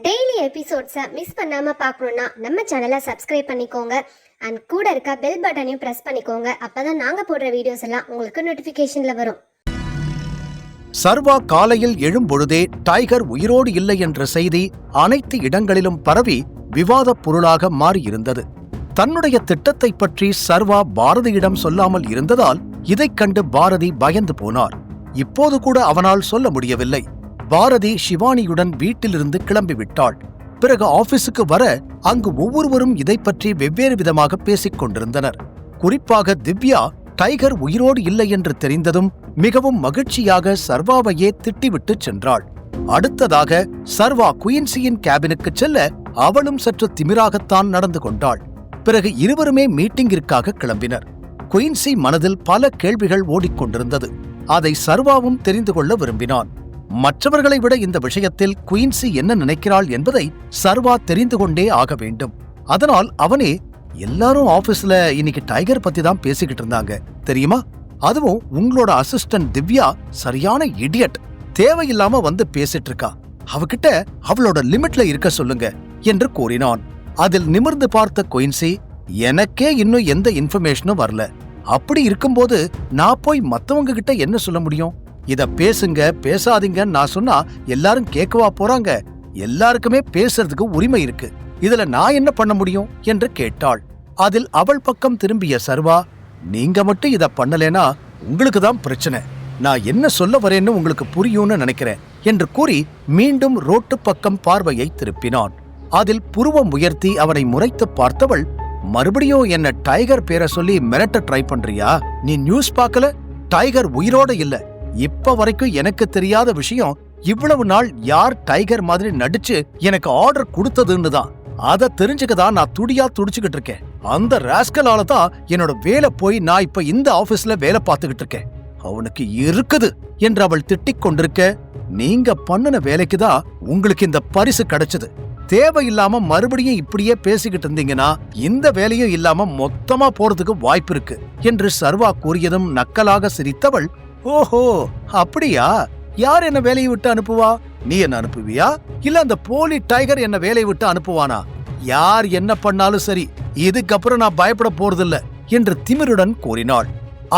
Daily எபிசோட்ஸை miss பண்ணாம பார்க்கணும்னா நம்ம சேனலை சப்ஸ்கிரைப் பண்ணிக்கோங்க அண்ட் கூட இருக்க பெல் பட்டனையும் பிரஸ் பண்ணிக்கோங்க. அப்பதான் நாங்க போடுற வீடியோஸ் எல்லாம் உங்களுக்கு நோட்டிபிகேஷன்ல வரும். சர்வா காலையில் எழும்பொழுதே டைகர் உயிரோடு இல்லை என்ற செய்தி அனைத்து இடங்களிலும் பரவி விவாதப் பொருளாக மாறியிருந்தது. தன்னுடைய திட்டத்தை பற்றி சர்வா பாரதியிடம் சொல்லாமல் இருந்ததால் இதைக் கண்டு பாரதி பயந்து போனார். இப்போது கூட அவனால் சொல்ல முடியவில்லை. பாரதி ஷிவானியுடன் வீட்டிலிருந்து கிளம்பிவிட்டாள். பிறகு ஆபீஸுக்கு வர அங்கு ஒவ்வொருவரும் இதை பற்றி வெவ்வேறு விதமாக பேசிக் கொண்டிருந்தனர். குறிப்பாக திவ்யா டைகர் உயிரோடு இல்லை என்று தெரிந்ததும் மிகவும் மகிழ்ச்சியாக சர்வாவையே திட்டிவிட்டு சென்றாள். அடுத்ததாக சர்வா குயின்சியின் கேபினுக்கு செல்ல அவளும் சற்று திமிராகத்தான் நடந்து கொண்டாள். பிறகு இருவருமே மீட்டிங்கிற்காக கிளம்பினர். குயின்சி மனதில் பல கேள்விகள் ஓடிக்கொண்டிருந்தது. அதை சர்வாவும் தெரிந்து கொள்ள விரும்பினான். மற்றவர்களை விட இந்த விஷயத்தில் குயின்சி என்ன நினைக்கிறாள் என்பதை சர்வா தெரிந்து கொண்டே ஆக வேண்டும். அதனால் அவனே, எல்லாரும் ஆபீஸ்ல இன்னைக்கு டைகர் பத்தி தான் பேசிக்கிட்டு இருந்தாங்க தெரியுமா? அதுவும் உங்களோட அசிஸ்டன்ட் திவ்யா சரியான இடியட், தேவையில்லாம வந்து பேசிட்டு இருக்கா. அவகிட்ட அவளோட லிமிட்ல இருக்க சொல்லுங்க என்று கூறினான். அதில் நிமிர்ந்து பார்த்த குயின்சி, எனக்கே இன்னும் எந்த இன்ஃபர்மேஷனும் வரல. அப்படி இருக்கும்போது நான் போய் மத்தவங்க கிட்ட என்ன சொல்ல முடியும்? இத பேசுங்க பேசாதீங்கன்னு நான் சொன்னா எல்லாரும் கேட்கவா போறாங்க? எல்லாருக்குமே பேசுறதுக்கு உரிமை இருக்கு. இதுல நான் என்ன பண்ண முடியும் என்று கேட்டாள். அதில் அவள் பக்கம் திரும்பிய சர்வா, நீங்க மட்டும் இத பண்ணலேனா உங்களுக்கு தான் பிரச்சனை. நான் என்ன சொல்ல வரேன்னு உங்களுக்கு புரியும்னு நினைக்கிறேன் என்று கூறி மீண்டும் ரோட்டு பக்கம் பார்வையை திருப்பினான். அதில் புருவம் உயர்த்தி அவனை முறைத்து பார்த்தவள், மறுபடியும் என்ன டைகர் பேரை சொல்லி மிரட்ட ட்ரை பண்றியா? நீ நியூஸ் பார்க்கல? டைகர் உயிரோட இல்ல. இப்ப வரைக்கும் எனக்கு தெரியாத விஷயம் இவ்வளவு நாள் யார் டைகர் மாதிரி நடிச்சு எனக்கு ஆர்டர் கொடுத்ததுன்னு தான். அத தெரிஞ்சுக்கதான் நான் துடியா துடிச்சுக்கிட்டு இருக்கேன். அந்த ராஸ்கலால தான் என்னோட வேலை போய் நான் இப்ப இந்த ஆபீஸ்ல வேலை பார்த்துக்கிட்டு இருக்கேன். அவனுக்கு இருக்குது என்று அவள் திட்டிக் கொண்டிருக்க, நீங்க பண்ணுன வேலைக்குதான் உங்களுக்கு இந்த பரிசு கிடைச்சது. தேவையில்லாம மறுபடியும் இப்படியே பேசிக்கிட்டு இருந்தீங்கன்னா இந்த வேலையும் இல்லாம மொத்தமா போறதுக்கு வாய்ப்பு இருக்கு என்று சர்வா கூறியதும் நக்கலாக சிரித்தவள், ஓஹோ அப்படியா? யார் என்ன வேலையை விட்டு அனுப்புவா? நீ என்ன அனுப்புவியா? இல்ல அந்த போலி டைகர் என்ன வேலையை விட்டு அனுப்புவானா? யார் என்ன பண்ணாலும் சரி, இதுக்கப்புறம் நான் பயப்பட போறதில்ல என்று திமிருடன் கூறினாள்.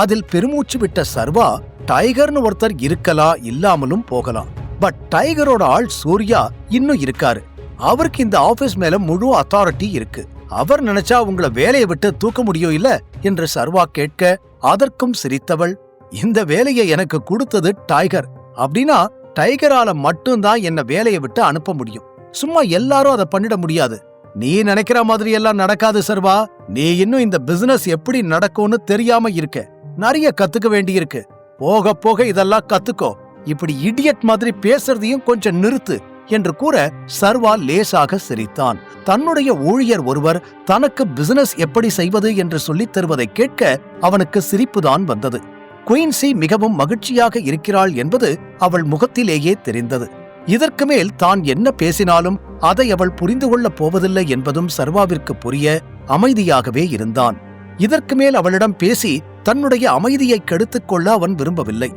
அதில் பெருமூச்சு விட்ட சர்வா, டைகர்னு ஒருத்தர் இருக்கலாம், இல்லாமலும் போகலாம். பட் டைகரோட ஆள் சூர்யா இன்னும் இருக்காரு. அவருக்கு இந்த ஆபீஸ் மேல முழு அத்தாரிட்டி இருக்கு. அவர் நினைச்சா உங்களை வேலையை விட்டு தூக்க முடியும் இல்ல என்று சர்வா கேட்க, அதற்கும் சிரித்தவள், இந்த வேலையை எனக்கு கொடுத்தது டைகர். அப்படின்னா டைகரால மட்டும்தான் என்ன வேலையை விட்டு அனுப்ப முடியும். சும்மா எல்லாரும் அதை பண்ணிட முடியாது. நீ நினைக்கிற மாதிரி எல்லாம் நடக்காது சர்வா. நீ இன்னும் இந்த பிசினஸ் எப்படி நடக்கும்னு தெரியாம இருக்க. நிறைய கத்துக்க வேண்டியிருக்கு. போக போக இதெல்லாம் கத்துக்கோ. இப்படி இடியட் மாதிரி பேசுறதையும் கொஞ்சம் நிறுத்து என்று கூற சர்வா லேசாக சிரித்தான். தன்னுடைய ஊழியர் ஒருவர் தனக்கு பிசினஸ் எப்படி செய்வது என்று சொல்லித் தருவதை கேட்க அவனுக்கு சிரிப்புதான் வந்தது. குயின்சி மிகவும் மகிழ்ச்சியாக இருக்கிறாள் என்பது அவள் முகத்திலேயே தெரிந்தது. இதற்கு மேல் தான் என்ன பேசினாலும் அதை அவள் புரிந்து கொள்ளப் போவதில்லை என்பதும் சர்வாவிற்கு புரிய அமைதியாகவே இருந்தான். இதற்கு மேல் அவளிடம் பேசி தன்னுடைய அமைதியை கெடுத்துக் கொள்ள அவன் விரும்பவில்லை.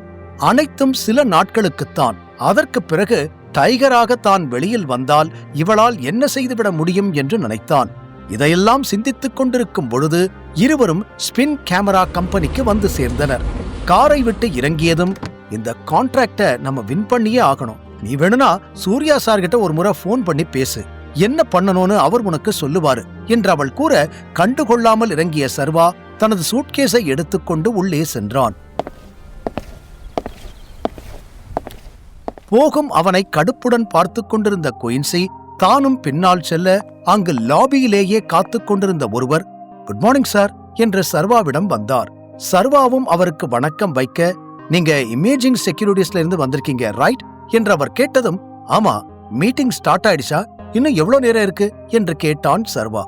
அனைத்தும் சில நாட்களுக்குத்தான். அதற்கு பிறகு டைகராக தான் வெளியில் வந்தால் இவளால் என்ன செய்துவிட முடியும் என்று நினைத்தான். இதையெல்லாம் சிந்தித்துக் கொண்டிருக்கும் பொழுது இருவரும் ஸ்பின் கேமரா கம்பெனிக்கு வந்து சேர்ந்தனர். காரை விட்டு இறங்கியதும், இந்த கான்ட்ராக்ட நம்ம வின் பண்ணியே ஆகணும். நீ வேணும்னா சூர்யா சார் கிட்ட ஒரு முறை போன் பண்ணி பேசு. என்ன பண்ணணும்னு அவர் உனக்கு சொல்லுவாரு என்று அவள் கூற, கண்டுகொள்ளாமல் இறங்கிய சர்வா தனது சூட்கேஸை எடுத்துக்கொண்டு உள்ளே சென்றான். போகும் அவனை கடுப்புடன் பார்த்து கொண்டிருந்த குயின்சி தானும் பின்னால் செல்ல, அங்கு லாபியிலேயே காத்துக் கொண்டிருந்த ஒருவர், குட் மார்னிங் சார் என்று சர்வாவிடம் வந்தார். சர்வாவும் அவருக்கு வணக்கம் வைக்க, நீங்க இமேஜிங் செக்யூரிட்டிஸ்ல இருந்து வந்திருக்கீங்க ரைட் என்று அவர் கேட்டதும், ஆமா, மீட்டிங் ஸ்டார்ட் ஆயிடுச்சா? இன்னும் எவ்வளவு நேரம் இருக்கு என்று கேட்டான் சர்வா.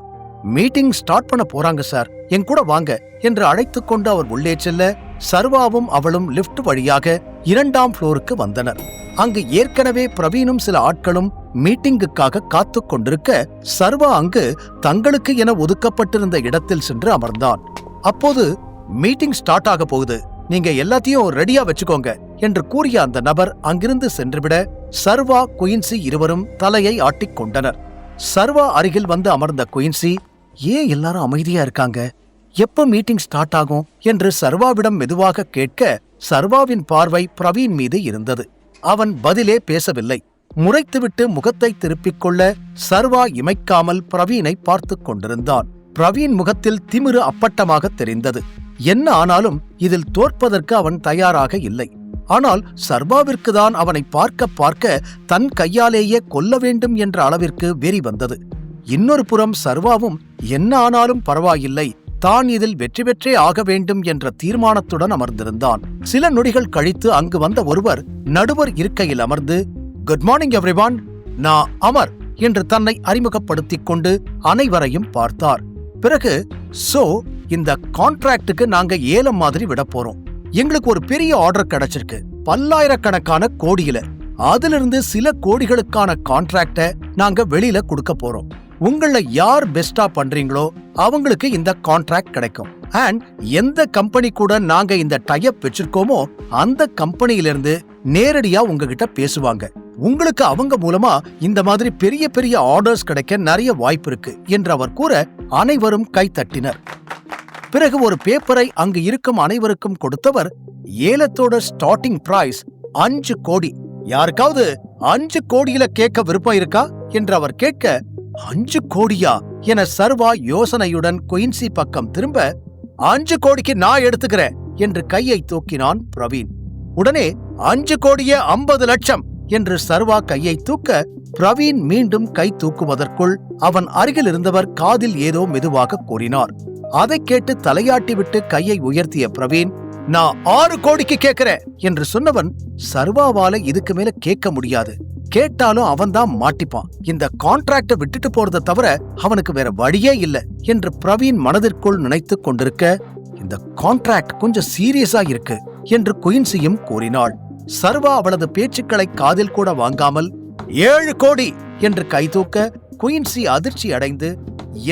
மீட்டிங் ஸ்டார்ட் பண்ண போறாங்க சார், என் கூட வாங்க என்று அழைத்துக் கொண்டு அவர் உள்ளே செல்ல, சர்வாவும் அவளும் லிப்ட் வழியாக 2ஆம் ஃப்ளோருக்கு வந்தனர். அங்கு ஏற்கனவே பிரவீனும் சில ஆட்களும் மீட்டிங்குக்காக காத்துக் கொண்டிருக்க, சர்வா அங்கு தங்களுக்கு என ஒதுக்கப்பட்டிருந்த இடத்தில் சென்று அமர்ந்தான். அப்போது, மீட்டிங் ஸ்டார்ட் ஆக போகுது, நீங்க எல்லாத்தையும் ரெடியா வச்சுக்கோங்க என்று கூறிய அந்த நபர் அங்கிருந்து சென்றுவிட சர்வா குயின்சி இருவரும் தலையை ஆட்டிக் கொண்டனர். சர்வா அருகில் வந்து அமர்ந்த குயின்சி, ஏன் எல்லாரும் அமைதியா இருக்காங்க, எப்ப மீட்டிங் ஸ்டார்ட் ஆகும் என்று சர்வாவிடம் மெதுவாக கேட்க சர்வாவின் பார்வை பிரவீன் மீது இருந்தது. அவன் பதிலே பேசவில்லை. முறைத்துவிட்டு முகத்தை திருப்பிக் கொள்ள சர்வா இமைக்காமல் பிரவீனை பார்த்து கொண்டிருந்தான். பிரவீன் முகத்தில் திமிரு அப்பட்டமாக தெரிந்தது. என்ன ஆனாலும் இதில் தோற்பதற்கு அவன் தயாராக இல்லை. ஆனால் சர்வாவிற்குதான் அவனை பார்க்க பார்க்க தன் கையாலேயே கொல்ல வேண்டும் என்ற அளவிற்கு வெறி வந்தது. இன்னொரு புறம் சர்வாவும் என்ன ஆனாலும் பரவாயில்லை, தான் இதில் வெற்றி பெற்றே ஆக வேண்டும் என்ற தீர்மானத்துடன் அமர்ந்திருந்தான். சில நொடிகள் கழித்து அங்கு வந்த ஒருவர் நடுவர் இருக்கையில் அமர்ந்து, குட் மார்னிங் எவ்ரிவான், நான் அமர் என்று தன்னை அறிமுகப்படுத்திக் கொண்டு அனைவரையும் பார்த்தார். பிறகு, இந்த கான்ட்ராக்டுக்கு நாங்க ஏலம் மாதிரி விட போறோம். எங்களுக்கு ஒரு பெரிய ஆர்டர் கிடைச்சிருக்கு, பல்லாயிரக்கணக்கான கோடியில. அதிலிருந்து சில கோடிகளுக்கான கான்ட்ராக்ட நாங்க வெளியில கொடுக்க போறோம். உங்கள யார் பெஸ்டா பண்றீங்களோ அவங்களுக்கு இந்த கான்ட்ராக்ட் கிடைக்கும். அண்ட் எந்த கம்பெனி கூட நாங்க இந்த டைப் வச்சிருக்கோமோ அந்த கம்பெனியிலிருந்து நேரடியா உங்ககிட்ட பேசுவாங்க. உங்களுக்கு அவங்க மூலமா இந்த மாதிரி பெரிய பெரிய ஆர்டர்ஸ் கிடைக்க நிறைய வாய்ப்பு இருக்கு என்று அவர் கூற அனைவரும் கைத்தட்டினர். பிறகு ஒரு பேப்பரை அங்கு இருக்கும் அனைவருக்கும் கொடுத்தவர், ஏலத்தோட ஸ்டார்டிங் பிரைஸ் 5 கோடி. யாருக்காவது 5 கோடியில கேட்க விருப்பம் இருக்கா என்று அவர் கேட்க, 5 கோடியா என சர்வா யோசனையுடன் குயின்சி பக்கம் திரும்ப, 5 கோடிக்கு நான் எடுத்துக்கிறேன் என்று கையை தூக்கினான் பிரவீன். உடனே 5 கோடியே 50 லட்சம் என்று சர்வா கையை தூக்க பிரவீன் மீண்டும் கை தூக்குவதற்குள் அவன் அருகில் இருந்தவர் காதில் ஏதோ மெதுவாக கூறினார். அதை கேட்டு தலையாட்டி விட்டு கையை உயர்த்திய பிரவீன், நான் 6 கோடிக்கு கேட்கிறேன் என்று சொன்னவன், சர்வாவால இதுக்கு மேல கேட்க முடியாது, கேட்டாலும் அவன்தான் மாட்டிப்பான், இந்த கான்ட்ராக்ட விட்டுட்டு போறதை தவிர அவனுக்கு வேற வழியே இல்ல என்று பிரவீன் மனதிற்குள் நினைத்துக் கொண்டிருக்க, இந்த கான்ட்ராக்ட் கொஞ்சம் சீரியஸா இருக்கு என்று குயின்சியும் கூறினாள். சர்வா அவளது பேச்சுக்களை காதில் கூட வாங்காமல் 7 கோடி என்று கைதூக்க குயின்சி அதிர்ச்சி அடைந்து,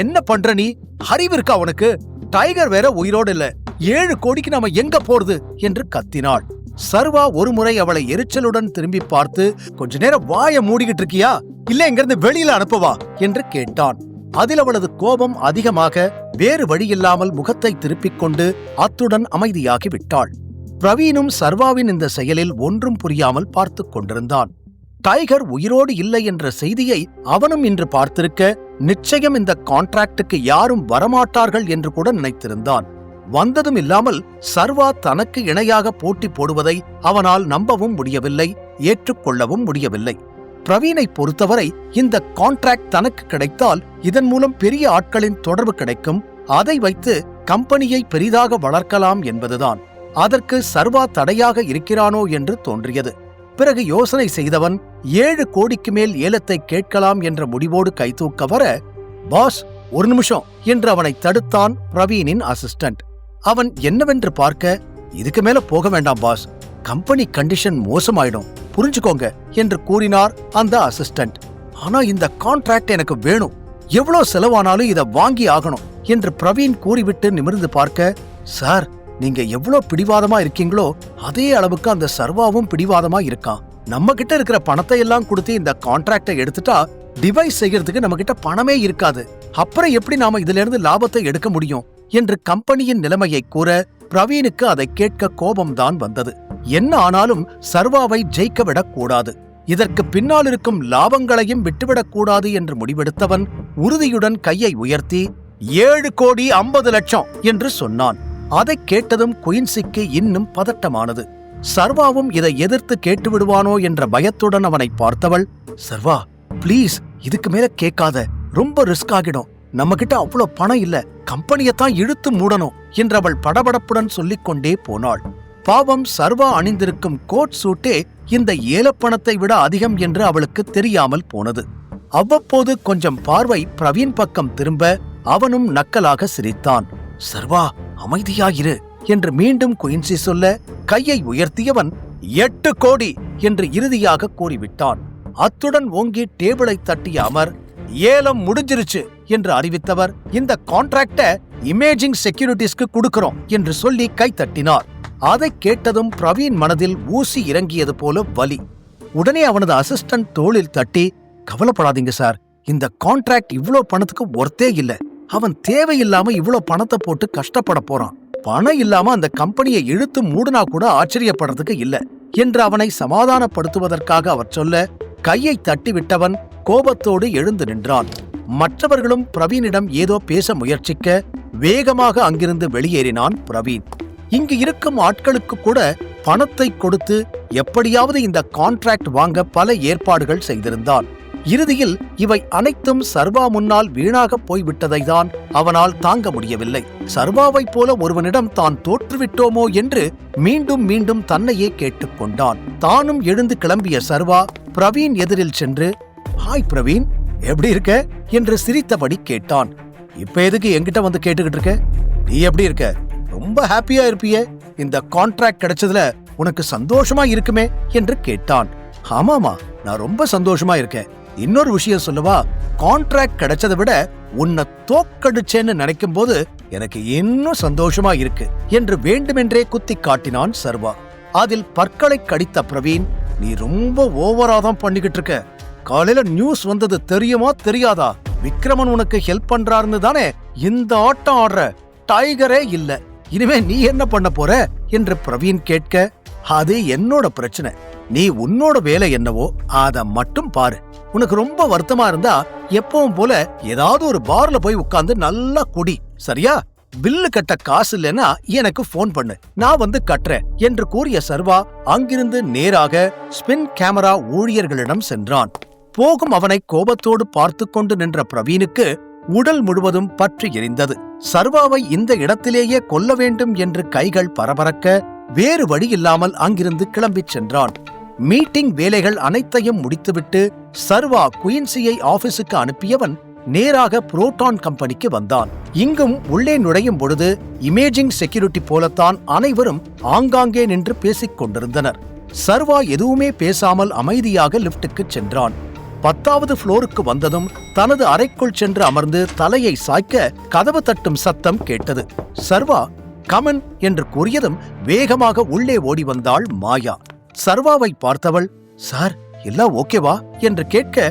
என்ன பண்ற நீ, அறிவிருக்கா உனக்கு, டைகர் வேற உயிரோடு இல்ல, 7 கோடிக்கு நாம எங்க போறது என்று கத்தினாள். சர்வா ஒருமுறை அவளை எரிச்சலுடன் திரும்பி பார்த்து, கொஞ்ச நேரம் வாய மூடிக்கிட்டு இருக்கியா, இல்ல இங்கிருந்து வெளியில அனுப்பவா என்று கேட்டான். அதில் அவளது கோபம் அதிகமாக வேறு வழியில்லாமல் முகத்தை திருப்பிக் கொண்டு அத்துடன் அமைதியாகி விட்டாள். பிரவீனும் சர்வாவின் இந்த செயலில் ஒன்றும் புரியாமல் பார்த்து கொண்டிருந்தான். டைகர் உயிரோடு இல்லை என்ற செய்தியை அவனும் இன்று பார்த்திருக்க நிச்சயம் இந்த கான்ட்ராக்டுக்கு யாரும் வரமாட்டார்கள் என்று கூட நினைத்திருந்தான். வந்ததும் இல்லாமல் சர்வா தனக்கு இணையாக போட்டி போடுவதை அவனால் நம்பவும் முடியவில்லை, ஏற்றுக்கொள்ளவும் முடியவில்லை. பிரவீனை பொறுத்தவரை இந்த கான்ட்ராக்ட் தனக்கு கிடைத்தால் இதன் மூலம் பெரிய ஆட்களின் தொடர்பு கிடைக்கும், அதை வைத்து கம்பெனியை பெரிதாக வளர்க்கலாம் என்பதுதான். அதற்கு சர்வா தடையாக இருக்கிறானோ என்று தோன்றியது. பிறகு யோசனை செய்தவன் 7 கோடிக்கு மேல் ஏலத்தை கேட்கலாம் என்ற முடிவோடு கைதூக்க வர, பாஸ் ஒரு நிமிஷம் என்று அவனை தடுத்தான் பிரவீனின் அசிஸ்டன்ட். அவன் என்னவென்று பார்க்க, இதுக்கு மேல போக வேண்டாம் பாஸ், கம்பெனி கண்டிஷன் மோசமாயிடும், புரிஞ்சுக்கோங்க என்று கூறினார் அந்த அசிஸ்டன்ட். ஆனா இந்த கான்ட்ராக்ட் எனக்கு வேணும், எவ்வளவு செலவானாலும் இதை வாங்கி ஆகணும் என்று பிரவீன் கூறிவிட்டு நிமிர்ந்து பார்க்க, சார் நீங்க எவ்வளவு பிடிவாதமா இருக்கீங்களோ அதே அளவுக்கு அந்த சர்வாவும் பிடிவாதமா இருக்கான். நம்ம கிட்ட இருக்கிற பணத்தை எல்லாம் கொடுத்து இந்த கான்ட்ராக்டை எடுத்துட்டா டிவைஸ் செய்யறதுக்கு நம்ம கிட்ட பணமே இருக்காது, அப்புறம் எப்படி நாம இதுல இருந்து லாபத்தை எடுக்க முடியும் என்று கம்பெனியின் நிலைமையை கூற பிரவீனுக்கு அதை கேட்க கோபம்தான் வந்தது. என்ன ஆனாலும் சர்வாவை ஜெயிக்க விடக்கூடாது, இதற்கு பின்னால் இருக்கும் லாபங்களையும் விட்டுவிடக்கூடாது என்று முடிவெடுத்தவன் உறுதியுடன் கையை உயர்த்தி 7 கோடி 50 லட்சம் என்று சொன்னான். அதை கேட்டதும் குயின்சிக்கு இன்னும் பதட்டமானது. சர்வாவும் இதை எதிர்த்து கேட்டு விடுவானோ என்ற பயத்துடன் அவனை பார்த்தவள், சர்வா பிளீஸ் இதுக்கு மேல கேட்காத, ரொம்ப ரிஸ்க் ஆகிடும், நம்ம கிட்ட அவ்வளவு பணம் இல்ல, கம்பெனியத்தான் இழுத்து மூடணும் என்று அவள் படபடப்புடன் சொல்லிக் கொண்டே போனாள். பாவம் சர்வா அணிந்திருக்கும் கோட் சூட்டே இந்த ஏலப்பணத்தை விட அதிகம் என்று அவளுக்கு தெரியாமல் போனது. அவ்வப்போது கொஞ்சம் பார்வை பிரவீன் பக்கம் திரும்ப அவனும் நக்கலாக சிரித்தான். சர்வா அமைதியாயிரு என்று மீண்டும் குயின்சி சொல்ல கையை உயர்த்தியவன் 8 கோடி என்று இறுதியாக கூறிவிட்டான். அத்துடன் ஓங்கி டேபிளை தட்டிய அமர், ஏலம் முடிஞ்சிருச்சு என்று அறிவித்தவர், இந்த கான்ட்ராக்ட இமேஜிங் செக்யூரிட்டிஸ்க்கு கொடுக்கிறோம் என்று சொல்லி கை தட்டினார். அதைக் கேட்டதும் பிரவீன் மனதில் ஊசி இறங்கியது போல வலி. உடனே அவனது அசிஸ்டன்ட் தோளில் தட்டி, கவலைப்படாதீங்க சார், இந்த கான்ட்ராக்ட் இவ்ளோ பணத்துக்கு ஒர்த்தே இல்ல. அவன் தேவையில்லாம இவ்ளோ பணத்தை போட்டு கஷ்டப்பட போறான். பணம் இல்லாம அந்த கம்பெனியை இழுத்து மூடுனா கூட ஆச்சரியப்படுறதுக்கு இல்ல என்று அவனை சமாதானப்படுத்துவதற்காக அவர் சொல்ல, கையை தட்டிவிட்டவன் கோபத்தோடு எழுந்து நின்றான். மற்றவர்களும் பிரவீனிடம் ஏதோ பேச முயற்சிக்க வேகமாக அங்கிருந்து வெளியேறினான் பிரவீன். இங்கு இருக்கும் ஆட்களுக்கு கூட பணத்தை கொடுத்து எப்படியாவது இந்த கான்ட்ராக்ட் வாங்க பல ஏற்பாடுகள் செய்திருந்தான். இறுதியில் இவை அனைத்தும் சர்வா முன்னால் வீணாக போய்விட்டதைதான் அவனால் தாங்க முடியவில்லை. சர்வாவைப் போல ஒருவனிடம் தான் தோற்றுவிட்டோமோ என்று மீண்டும் மீண்டும் தன்னையே கேட்டுக்கொண்டான். தானும் எழுந்து கிளம்பிய சர்வா பிரவீன் எதிரில் சென்று, ஹாய் பிரவீன், எப்படி இருக்க என்று சிரித்தபடி கேட்டான். இப்ப எதுக்கு என்கிட்ட வந்து கேட்டுக்கிட்டு இருக்க? நீ எப்படி இருக்க? ரொம்ப ஹாப்பியா இருப்பியே. இந்த கான்ட்ராக்ட் கிடைச்சதுல உனக்கு சந்தோஷமா இருக்குமே என்று கேட்டான். ஆமாமா, நான் ரொம்ப சந்தோஷமா இருக்கேன். இன்னொரு விஷயம் சொல்லவா? கான்ட்ராக்ட் கிடைச்சதை விட உன்னை தோக்கடிச்சேன்னு நினைக்கும் போது எனக்கு இன்னும் சந்தோஷமா இருக்கு என்று வேண்டுமென்றே குத்தி காட்டினான் சர்வா. அதில் பற்களை கடித்த பிரவீன், நீ ரொம்ப ஓவராதான் பண்ணிக்கிட்டு இருக்க. காலையில நியூஸ் வந்தது தெரியுமா தெரியாதா? விக்ரமன் உனக்கு ஹெல்ப் பண்றாருன்னு தானே இந்த ஆட்டம் ஆடுற. டைகரே இல்ல, இனிமே நீ என்ன பண்ண போற என்று பிரவீன் கேட்க, அது என்னோட பிரச்சனை. நீ உன்னோட வேலை என்னவோ அத மட்டும் பாரு. உனக்கு ரொம்ப வருத்தமா இருந்தா எப்பவும் போல ஏதாவது ஒரு பார்ல போய் உட்கார்ந்து நல்லா குடி, சரியா? பில்லு கட்ட காசு இல்லைன்னா எனக்கு போன் பண்ணு, நான் வந்து கட்டுறேன் என்று கூறிய சர்வா அங்கிருந்து நேராக ஸ்பின் கேமரா ஊழியர்களிடம் சென்றான். போகும் அவனை கோபத்தோடு பார்த்து கொண்டு நின்ற பிரவீனுக்கு உடல் முழுவதும் பற்றி எரிந்தது. சர்வாவை இந்த இடத்திலேயே கொல்ல வேண்டும் என்று கைகள் பரபரக்க வேறு வழி இல்லாமல் அங்கிருந்து கிளம்பிச் சென்றான். மீட்டிங் வேலைகள் அனைத்தையும் முடித்துவிட்டு சர்வா குயின்சியை ஆபீஸுக்கு அனுப்பியவன் நேராக புரோட்டான் கம்பெனிக்கு வந்தான். இங்கும் உள்ளே நுழையும் பொழுது இமேஜிங் செக்யூரிட்டி போலத்தான் அனைவரும் ஆங்காங்கே நின்று பேசிக் கொண்டிருந்தனர். சர்வா எதுவுமே பேசாமல் அமைதியாக லிப்டுக்கு சென்றான். 10வது ஃப்ளோருக்கு வந்ததும் தனது அறைக்குள் சென்று அமர்ந்து தலையை சாய்க்க கதவு தட்டும் சத்தம் கேட்டது. சர்வா கமன் என்று கூறியதும் வேகமாக உள்ளே ஓடி வந்தாள் மாயா. சர்வாவை பார்த்தவள், சார் எல்லாம் ஓகேவா என்று கேட்க,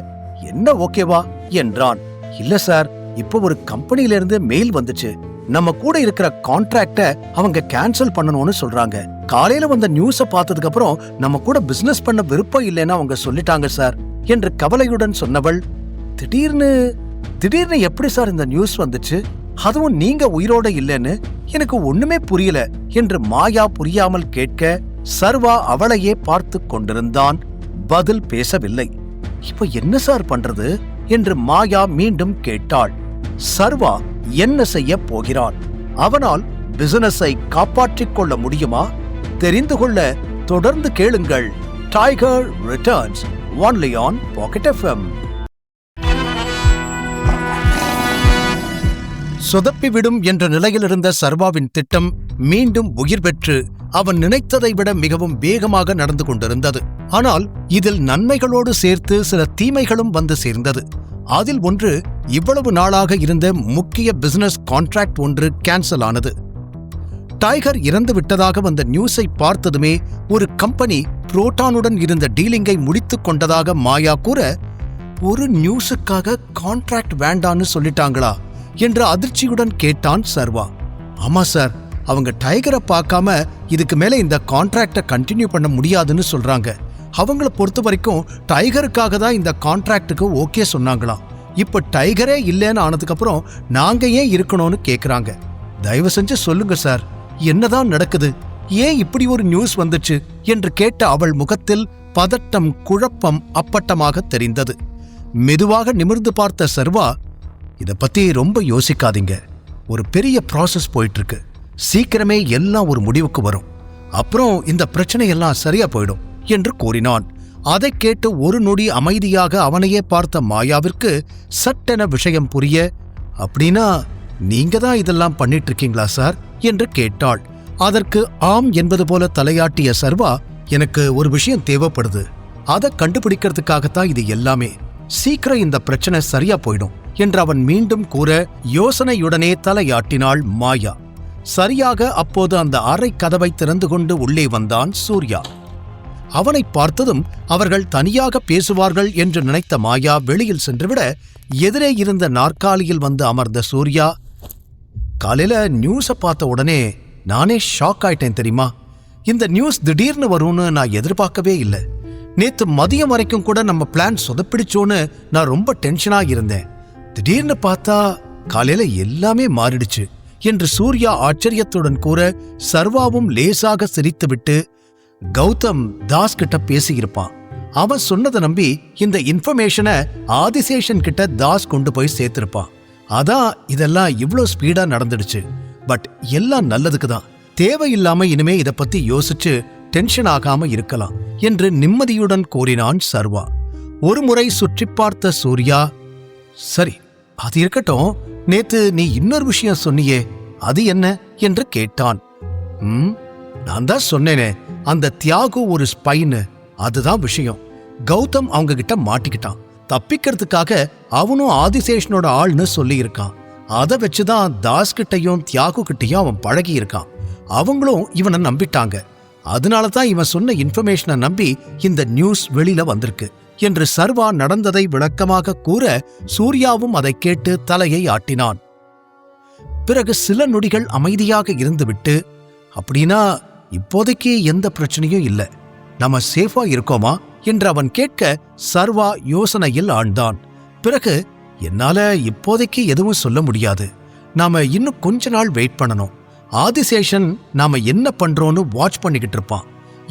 என்ன ஓகேவா என்றான். இல்ல சார், இப்ப ஒரு கம்பெனில இருந்து மெயில் வந்துச்சு. நம்ம கூட இருக்கிற கான்ட்ராக்ட அவங்க கேன்சல் பண்ணணும்னு சொல்றாங்க. காலையில வந்த நியூஸ பார்த்ததுக்கு அப்புறம் நம்ம கூட பிசினஸ் பண்ண விருப்பம் இல்லைன்னு அவங்க சொல்லிட்டாங்க சார் என்று கவலையுடன் சொன்னவள், திடீர்னு எப்படி சார் இந்த நியூஸ் வந்துச்சு? அதுவும் நீங்க உயிரோட இல்லைன்னு எனக்கு ஒண்ணுமே புரியல என்று மாயா புரியாமல் கேட்க, சர்வா அவளையே பார்த்து கொண்டிருந்தான். பதில் பேசவில்லை. இப்ப என்ன சார் பண்றது என்று மாயா மீண்டும் கேட்டாள். சர்வா என்ன செய்ய போகிறான்? அவனால் பிசினஸை காப்பாற்றிக் கொள்ள முடியுமா? தெரிந்து கொள்ள தொடர்ந்து கேளுங்கள். Tiger returns only on Pocket FM. சொதப்பிவிடும் என்ற நிலையிலிருந்த சர்வாவின் திட்டம் மீண்டும் உயிர் பெற்று அவன் நினைத்ததை விட மிகவும் வேகமாக நடந்து கொண்டிருந்தது. ஆனால் இதில் நன்மைகளோடு சேர்த்து சில தீமைகளும் வந்து சேர்ந்தது. அதில் ஒன்று, இவ்வளவு நாளாக இருந்த முக்கிய பிசினஸ் கான்ட்ராக்ட் ஒன்று கேன்சல் ஆனது. டைகர் இறந்து விட்டதாக வந்த நியூஸை பார்த்ததுமே ஒரு கம்பெனி புரோட்டானுடன் இருந்த டீலிங்கை முடித்துக் கொண்டதாக மாயா கூற, ஒரு நியூஸுக்காக கான்ட்ராக்ட் வேண்டான்னு சொல்லிட்டாங்களா என்று அதிர்ச்சியுடன் கேட்டான் சர்வா. ஆமா சார், அவங்க டைகரை பார்க்காம இதுக்கு மேல இந்த கான்ட்ராக்டை கண்டினியூ பண்ண முடியாதுன்னு சொல்றாங்க. அவங்கள பொறுத்த வரைக்கும் டைகருக்காக தான் இந்த கான்ட்ராக்டுக்கு ஓகே சொன்னாங்களாம். இப்ப டைகரே இல்லைன்னு ஆனதுக்கு அப்புறம் நாங்க ஏன் இருக்கணும்னு கேக்குறாங்க. தயவு செஞ்சு சொல்லுங்க சார், என்னதான் நடக்குது? ஏன் இப்படி ஒரு நியூஸ் வந்துச்சு என்று கேட்ட அவள் முகத்தில் பதட்டம், குழப்பம் அப்பட்டமாக தெரிந்தது. மெதுவாக நிமிர்ந்து பார்த்த சர்வா, இத பத்தி ரொம்ப யோசிக்காதீங்க. ஒரு பெரிய ப்ராசஸ் போயிட்டு இருக்கு. சீக்கிரமே எல்லாம் ஒரு முடிவுக்கு வரும். அப்புறம் இந்த பிரச்சனையெல்லாம் சரியா போயிடும் என்று கூறினான். அதைக் கேட்டு ஒரு நொடி அமைதியாக அவனையே பார்த்த மாயாவிற்கு சட்டென விஷயம் புரிய, அப்படின்னா நீங்க தான் இதெல்லாம் பண்ணிட்டு இருக்கீங்களா சார் என்று கேட்டாள். அதற்கு ஆம் என்பது போல தலையாட்டிய சர்வா, எனக்கு ஒரு விஷயம் தேவைப்படுது. அதை கண்டுபிடிக்கிறதுக்காகத்தான் இது எல்லாமே. சீக்கிரம் இந்த பிரச்சனை சரியா போயிடும் என்று அவன் மீண்டும் கூற யோசனையுடனே தலையாட்டினாள் மாயா. சரியாக அப்போது அந்த அறை கதவை திறந்து கொண்டு உள்ளே வந்தான் சூர்யா. அவனை பார்த்ததும் அவர்கள் தனியாக பேசுவார்கள் என்று நினைத்த மாயா வெளியில் சென்றுவிட, எதிரே இருந்த நாற்காலியில் வந்து அமர்ந்த சூர்யா, காலையில நியூஸை பார்த்த உடனே நானே ஷாக் ஆயிட்டேன் தெரியுமா. இந்த நியூஸ் திடீர்னு வரும்னு நான் எதிர்பார்க்கவே இல்லை. நேத்து மதியம் வரைக்கும் கூட நம்ம பிளான் சொதப்பிடிச்சோன்னு நான் ரொம்ப டென்ஷனா இருந்தேன். திடீர்னு பார்த்தா காலையில எல்லாமே மாறிடுச்சு என்று சூர்யா ஆச்சரியத்துடன் கூற, சர்வாவும் லேசாக சிரித்துவிட்டு, கௌதம் தாஸ் கிட்ட பேசியிருப்பான். அவன் சொன்னதை நம்பி இந்த இன்ஃபர்மேஷனை ஆதிசேஷன் கிட்ட தாஸ் கொண்டு போய் சேர்த்திருப்பான். அதான் இதெல்லாம் இவ்ளோ ஸ்பீடா நடந்துடுச்சு. பட் எல்லாம் நல்லதுக்கு தான். தேவையில்லாம இனிமே இதை பத்தி யோசிச்சு டென்ஷன் ஆகாம இருக்கலாம் என்று நிம்மதியுடன் கூறினான் சர்வா. ஒருமுறை சுற்றி பார்த்த சூர்யா, சரி அது இருக்கட்டும், நேத்து நீ இன்னொரு விஷயம் சொன்னியே, அது என்ன என்று கேட்டான். நான் தான் சொன்னேனே, அந்த தியாகு ஒரு ஸ்பைன்னு. அதுதான் விஷயம். கௌதம் அவங்க கிட்ட மாட்டிக்கிட்டான். தப்பிக்கிறதுக்காக அவனும் ஆதிசேஷனோட ஆள்னு சொல்லி இருக்கான். அதை வச்சுதான் தாஸ் கிட்டையும் தியாகு கிட்டையும் அவன் பழகி இருக்கான். அவங்களும் இவனை நம்பிட்டாங்க. அதனால தான் இவன் சொன்ன இன்ஃபர்மேஷனை நம்பி இந்த நியூஸ் வெளியில வந்திருக்கு என்று சர்வா நடந்ததை விளக்கமாக கூற, சூர்யாவும் அதை கேட்டு தலையை ஆட்டினான். பிறகு சில நொடிகள் அமைதியாக இருந்துவிட்டு, அப்படின்னா இப்போதைக்கு எந்த பிரச்சனையும் இல்லை, நம்ம சேஃபா இருக்கோமா என்று அவன் கேட்க, சர்வா யோசனையில் ஆழ்ந்தான். பிறகு, என்னால இப்போதைக்கு எதுவும் சொல்ல முடியாது, நாம இன்னும் கொஞ்ச நாள் வெயிட் பண்ணணும். ஆதிசேஷன் நாம என்ன பண்றோன்னு வாட்ச் பண்ணிக்கிட்டு இருப்பான்.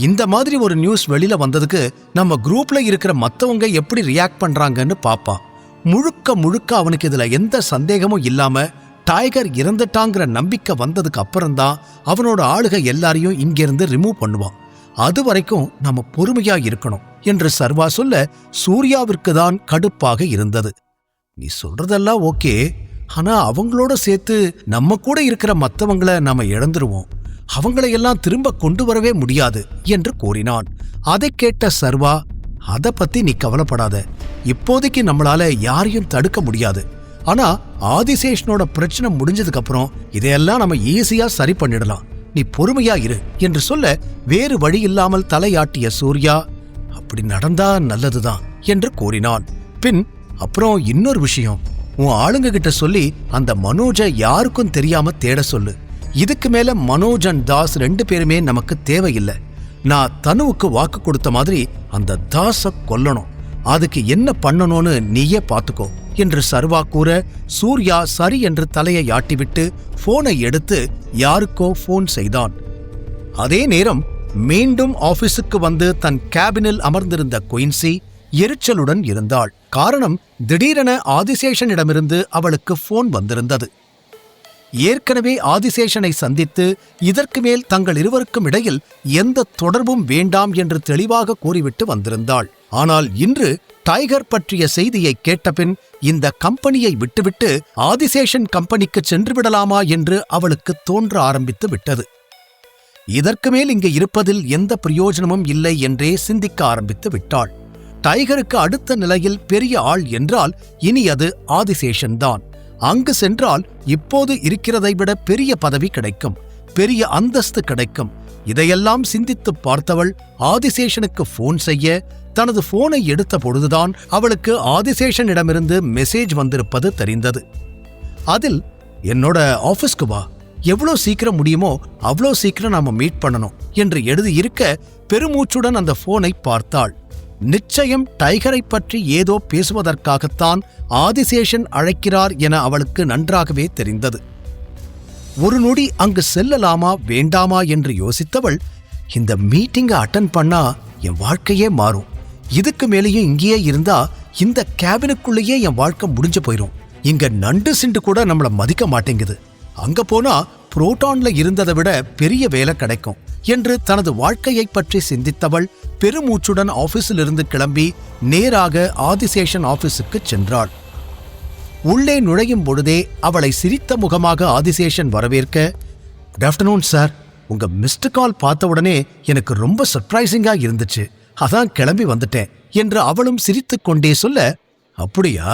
இந்த மாதிரி ஒரு நியூஸ் வெளியில வந்ததுக்கு நம்ம குரூப்ல இருக்கிற மத்தவங்க எப்படி ரியாக்ட் பண்றாங்கன்னு பாப்பான். முழுக்க முழுக்க அவனுக்கு இதுல எந்த சந்தேகமும் இல்லாம டைகர் இறந்துட்டாங்கிற நம்பிக்கை வந்ததுக்கு அப்புறம்தான் அவனோட ஆளுக எல்லாரையும் இங்கிருந்து ரிமூவ் பண்ணுவான். அது வரைக்கும் நம்ம பொறுமையா இருக்கணும் என்று சர்வா சொல்ல, சூர்யாவிற்கு தான் கடுப்பாக இருந்தது. நீ சொல்றதெல்லாம் ஓகே, ஆனா அவங்களோட சேர்த்து நம்ம கூட இருக்கிற மத்தவங்கள நாம இழந்துருவோம். அவங்களையெல்லாம் திரும்ப கொண்டு வரவே முடியாது என்று கூறினான். அதை கேட்ட சர்வா, அதை பத்தி நீ கவலைப்படாத, இப்போதைக்கு நம்மளால யாரையும் தடுக்க முடியாது. ஆனா ஆதிசேஷனோட பிரச்சனை முடிஞ்சதுக்கு அப்புறம் இதையெல்லாம் நம்ம ஈஸியா சரி பண்ணிடலாம், நீ பொறுமையா இரு என்று சொல்ல, வேறு வழி இல்லாமல் தலையாட்டிய சூர்யா, அப்படி நடந்தா நல்லதுதான் என்று கூறினான். பின், அப்புறம் இன்னொரு விஷயம், உன் ஆளுங்க கிட்ட சொல்லி அந்த மனோஜை யாருக்கும் தெரியாம தேட சொல்லு. இதுக்கு மேல மனோஜ் அண்ட் தாஸ் 2 பேருமே நமக்கு தேவையில்லை. நான் தனுவுக்கு வாக்கு கொடுத்த மாதிரி அந்த தாஸ கொல்லணும். அதுக்கு என்ன பண்ணணும்னு நீயே பாத்துக்கோ என்று சர்வா கூற, சூர்யா சரி என்று தலையை ஆட்டிவிட்டு போனை எடுத்து யாருக்கோ போன் செய்தான். அதே நேரம் மீண்டும் ஆபீஸுக்கு வந்து தன் கேபினில் அமர்ந்திருந்த குயின்சி எரிச்சலுடன் இருந்தாள். காரணம், திடீரென ஆதிசேஷனிடமிருந்து அவளுக்கு போன் வந்திருந்தது. ஏற்கனவே ஆதிசேஷனை சந்தித்து இதற்கு மேல் தங்கள் இருவருக்கும் இடையில் எந்த தொடர்பும் வேண்டாம் என்று தெளிவாக கூறிவிட்டு வந்திருந்தாள். ஆனால் இன்று டைகர் பற்றிய செய்தியை கேட்டபின் இந்த கம்பெனியை விட்டுவிட்டு ஆதிசேஷன் கம்பெனிக்கு சென்று விடலாமா என்று அவளுக்கு தோன்ற ஆரம்பித்து விட்டது. இதற்கு மேல் இங்கு இருப்பதில் எந்த பிரயோஜனமும் இல்லை என்றே சிந்திக்க ஆரம்பித்து விட்டாள். டைகருக்கு அடுத்த நிலையில் பெரிய ஆள் என்றால் இனி அது ஆதிசேஷன் தான். அங்கு சென்றால் இப்போது இருக்கிறதை விட பெரிய பதவி கிடைக்கும், பெரிய அந்தஸ்து கிடைக்கும். இதையெல்லாம் சிந்தித்து பார்த்தவள் ஆதிசேஷனுக்கு போன் செய்ய, தனது போனை எடுத்த பொழுதுதான் அவளுக்கு ஆதிசேஷனிடமிருந்து மெசேஜ் வந்திருப்பது தெரிந்தது. அதில், என்னோட ஆபீஸ்க்கு வா, எவ்வளோ சீக்கிரம் முடியுமோ அவ்வளோ சீக்கிரம் நாம மீட் பண்ணணும் என்று எழுதியிருக்க, பெருமூச்சுடன் அந்த போனை பார்த்தாள். நிச்சயம் டைகரை பற்றி ஏதோ பேசுவதற்காகத்தான் ஆதிசேஷன் அழைக்கிறார் என அவளுக்கு நன்றாகவே தெரிந்தது. ஒரு நொடி அங்கு செல்லலாமா வேண்டாமா என்று யோசித்தவள், இந்த மீட்டிங்கை அட்டன் பண்ணா என் வாழ்க்கையே மாறும், இதுக்கு மேலேயும் இங்கேயே இருந்தா இந்த கேபினுக்குள்ளேயே என் வாழ்க்கை முடிஞ்சு போயிரும், இங்க நண்டு சிண்டு கூட நம்மள மதிக்க மாட்டேங்குது, அங்க போனா புரோட்டான்ல இருந்ததை விட பெரிய வேலை கிடைக்கும் என்று தனது வாழ்க்கையை பற்றி சிந்தித்தவள் பெருமூச்சுடன் ஆபீஸிலிருந்து கிளம்பி நேராக ஆதிசேஷன் ஆபீஸுக்கு சென்றாள். உள்ளே நுழையும் பொழுதே அவளை சிரித்த முகமாக ஆதிசேஷன் வரவேற்க, குட் ஆஃப்டர்நூன் சார், உங்க மிஸ்டு கால் பார்த்த உடனே எனக்கு ரொம்ப சர்ப்ரைசிங்கா இருந்துச்சு, அதான் கிளம்பி வந்துட்டேன் என்று அவளும் சிரித்துக் கொண்டே சொல்ல, அப்படியா,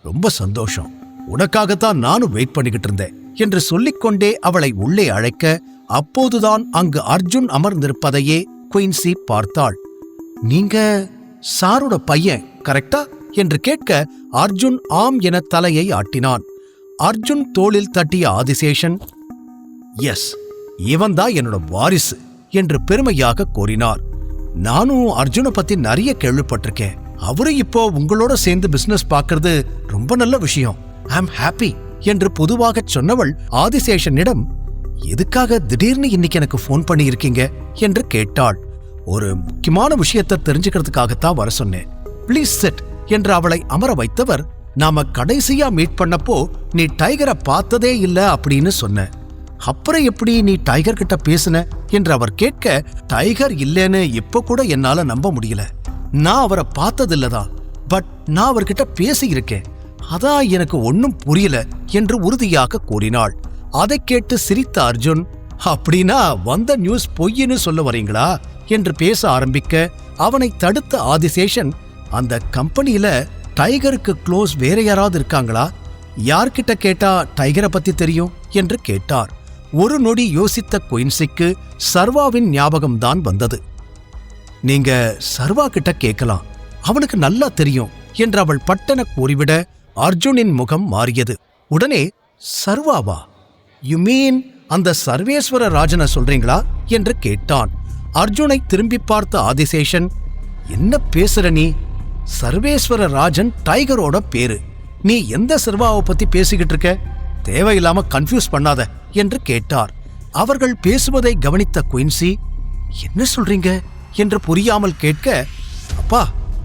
ரொம்ப சந்தோஷம், உனக்காகத்தான் நானும் வெயிட் பண்ணிக்கிட்டு இருந்தேன் என்று சொல்லிக்கொண்டே அவளை உள்ளே அழைக்க, அப்போதுதான் அங்கு அர்ஜுன் அமர்ந்திருப்பதையே குயின்சி பார்த்தாள். நீங்க சாரோட பையன் கரெக்டா என்று கேட்க அர்ஜுன் ஆம் என தலையை ஆட்டினான். அர்ஜுன் தோளில் தட்டிய ஆதிசேஷன், எஸ், இவன்தான் என்னோட வாரிசு என்று பெருமையாக கூறினார். நானும் அர்ஜுனை பத்தி நிறைய கேள்விப்பட்டிருக்கேன். அவரு இப்போ உங்களோட சேர்ந்து பிசினஸ் பார்க்கறது ரொம்ப நல்ல விஷயம். ஐ அம் ஹாப்பி என்று பொதுவாக சொன்னவள் ஆதிசேஷனிடம், எதுக்காக திடீர்னு இன்னைக்கு எனக்கு போன் பண்ணி இருக்கீங்க என்று கேட்டாள். ஒரு முக்கியமான விஷயத்தை தெரிஞ்சுக்கிறதுக்காகத்தான் வர சொன்னேன். ப்ளீஸ் சிட் என்று அவளை அமர வைத்தவர், நாம கடைசியா மீட் பண்ணப்போ நீ டைகரை பார்த்ததே இல்ல அப்படின்னு சொன்ன. அப்புறம் எப்படி நீ டைகர் கிட்ட பேசுன என்று அவர் கேட்க, டைகர் இல்லைன்னு இப்ப கூட என்னால நம்ப முடியல. நான் அவரை பார்த்ததில்லதான், பட் நான் அவர்கிட்ட பேசியிருக்கேன். அதான் எனக்கு ஒன்னும் புரியல என்று உறுதியாக கூறினாள். அதை கேட்டு சிரித்த அர்ஜுன், அப்படின்னா வந்த நியூஸ் பொய்ன்னு சொல்ல வரீங்களா என்று பேச ஆரம்பிக்க, அவனை தடுத்த ஆதிசேஷன், அந்த கம்பெனியில டைகருக்கு க்ளோஸ் வேற யாராவது இருக்காங்களா? யார்கிட்ட கேட்டா டைகரை பத்தி தெரியும் என்று கேட்டார். ஒரு நொடி யோசித்த குயின்சிக்கு சர்வாவின் ஞாபகம்தான் வந்தது. நீங்க சர்வா கிட்ட கேட்கலாம், அவனுக்கு நல்லா தெரியும் என்று அவள் பட்டன கூறிவிட அர்ஜுனின் முகம் மாறியது. உடனே, சர்வாவா? யூ மீன் அந்த சர்வேஸ்வர ராஜனை சொல்றீங்களா என்று கேட்டான். அர்ஜுனை திரும்பி பார்த்த ஆதிசேஷன், என்ன பேசுற நீ? சர்வேஸ்வர ராஜன் டைகரோட பேரு. நீ எந்த சர்வாவை பத்தி பேசிக்கிட்டு இருக்க? தேவையில்லாம கன்ஃபியூஸ் பண்ணாத என்று கேட்டார். அவர்கள் பேசுவதை கவனித்த குயின்சி, என்ன சொல்றீங்க என்று புரியாமல் கேட்க, அப்பா,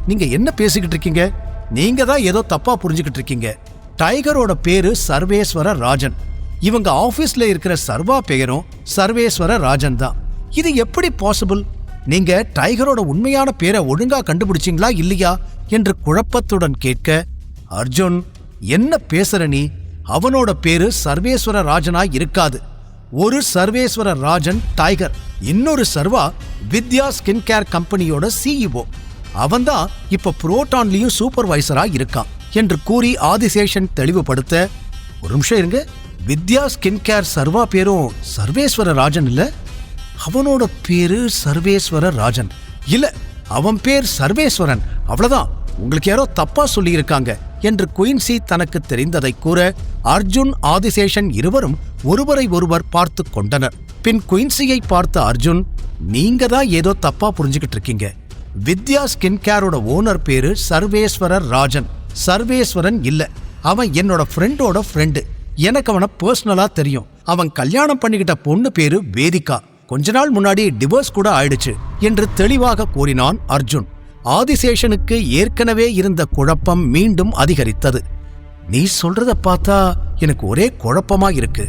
நீங்க என்ன பேசிக்கிட்டு இருக்கீங்க? நீங்க தான் ஏதோ தப்பா புரிஞ்சுக்கிட்டு இருக்கீங்க. டைகரோட பேரு சர்வேஸ்வர ராஜன். இவங்க ஆபீஸ்ல இருக்கிற சர்வா பெயரும் சர்வேஸ்வர ராஜன் தான். இது எப்படி பாசிபிள்? நீங்க டைகரோட உண்மையான பேரை ஒழுங்கா கண்டுபிடிச்சிங்களா இல்லையா என்று குழப்பத்துடன் கேட்க, அர்ஜுன், என்ன பேசுற நீ? அவனோட பேரு சர்வேஸ்வர ராஜனா இருக்காது. ஒரு சர்வேஸ்வர ராஜன் டைகர், இன்னொரு சர்வா வித்யா ஸ்கின் கேர் கம்பெனியோட சிஇஓ. அவன்தான் இப்ப புரோட்டான்லயும் சூப்பர்வைசரா இருக்கான் என்று கூறி ஆதிசேஷன் தெளிவுபடுத்த, ஒரு நிமிஷம் இருங்க, வித்யா ஸ்கின் கேர் சர்வா பேரும் சர்வேஸ்வர ராஜன் இல்ல? அவனோட பேரு சர்வேஸ்வர ராஜன் இல்ல, அவன் பேர் சர்வேஸ்வரன், அவ்வளவுதான். உங்களுக்கு யாரோ தப்பா சொல்லி இருக்காங்க என்று குயின்சி தனக்கு தெரிந்ததை கூற, அர்ஜுன் ஆதிசேஷன் இருவரும் ஒருவரை ஒருவர் பார்த்து கொண்டனர். பின் குயின்சியை பார்த்த அர்ஜுன், நீங்க தான் ஏதோ தப்பா புரிஞ்சுக்கிட்டு இருக்கீங்க. வித்யா ஸ்கின் கேரோட ஓனர் பேரு சர்வேஸ்வரர் ராஜன், சர்வேஸ்வரன் இல்ல. அவன் என்னோட ஃப்ரெண்டோட ஃப்ரெண்டு. எனக்கு அவனை பர்சனலா தெரியும். அவன் கல்யாணம் பண்ணிக்கிட்ட பொண்ணு பேரு வேதிகா. கொஞ்ச நாள் முன்னாடி டிவோர்ஸ் கூட ஆயிடுச்சு என்று தெளிவாக கூறினான் அர்ஜுன். ஆதிசேஷனுக்கு ஏற்கனவே இருந்த குழப்பம் மீண்டும் அதிகரித்தது. நீ சொல்றத பார்த்தா எனக்கு ஒரே குழப்பமா இருக்கு.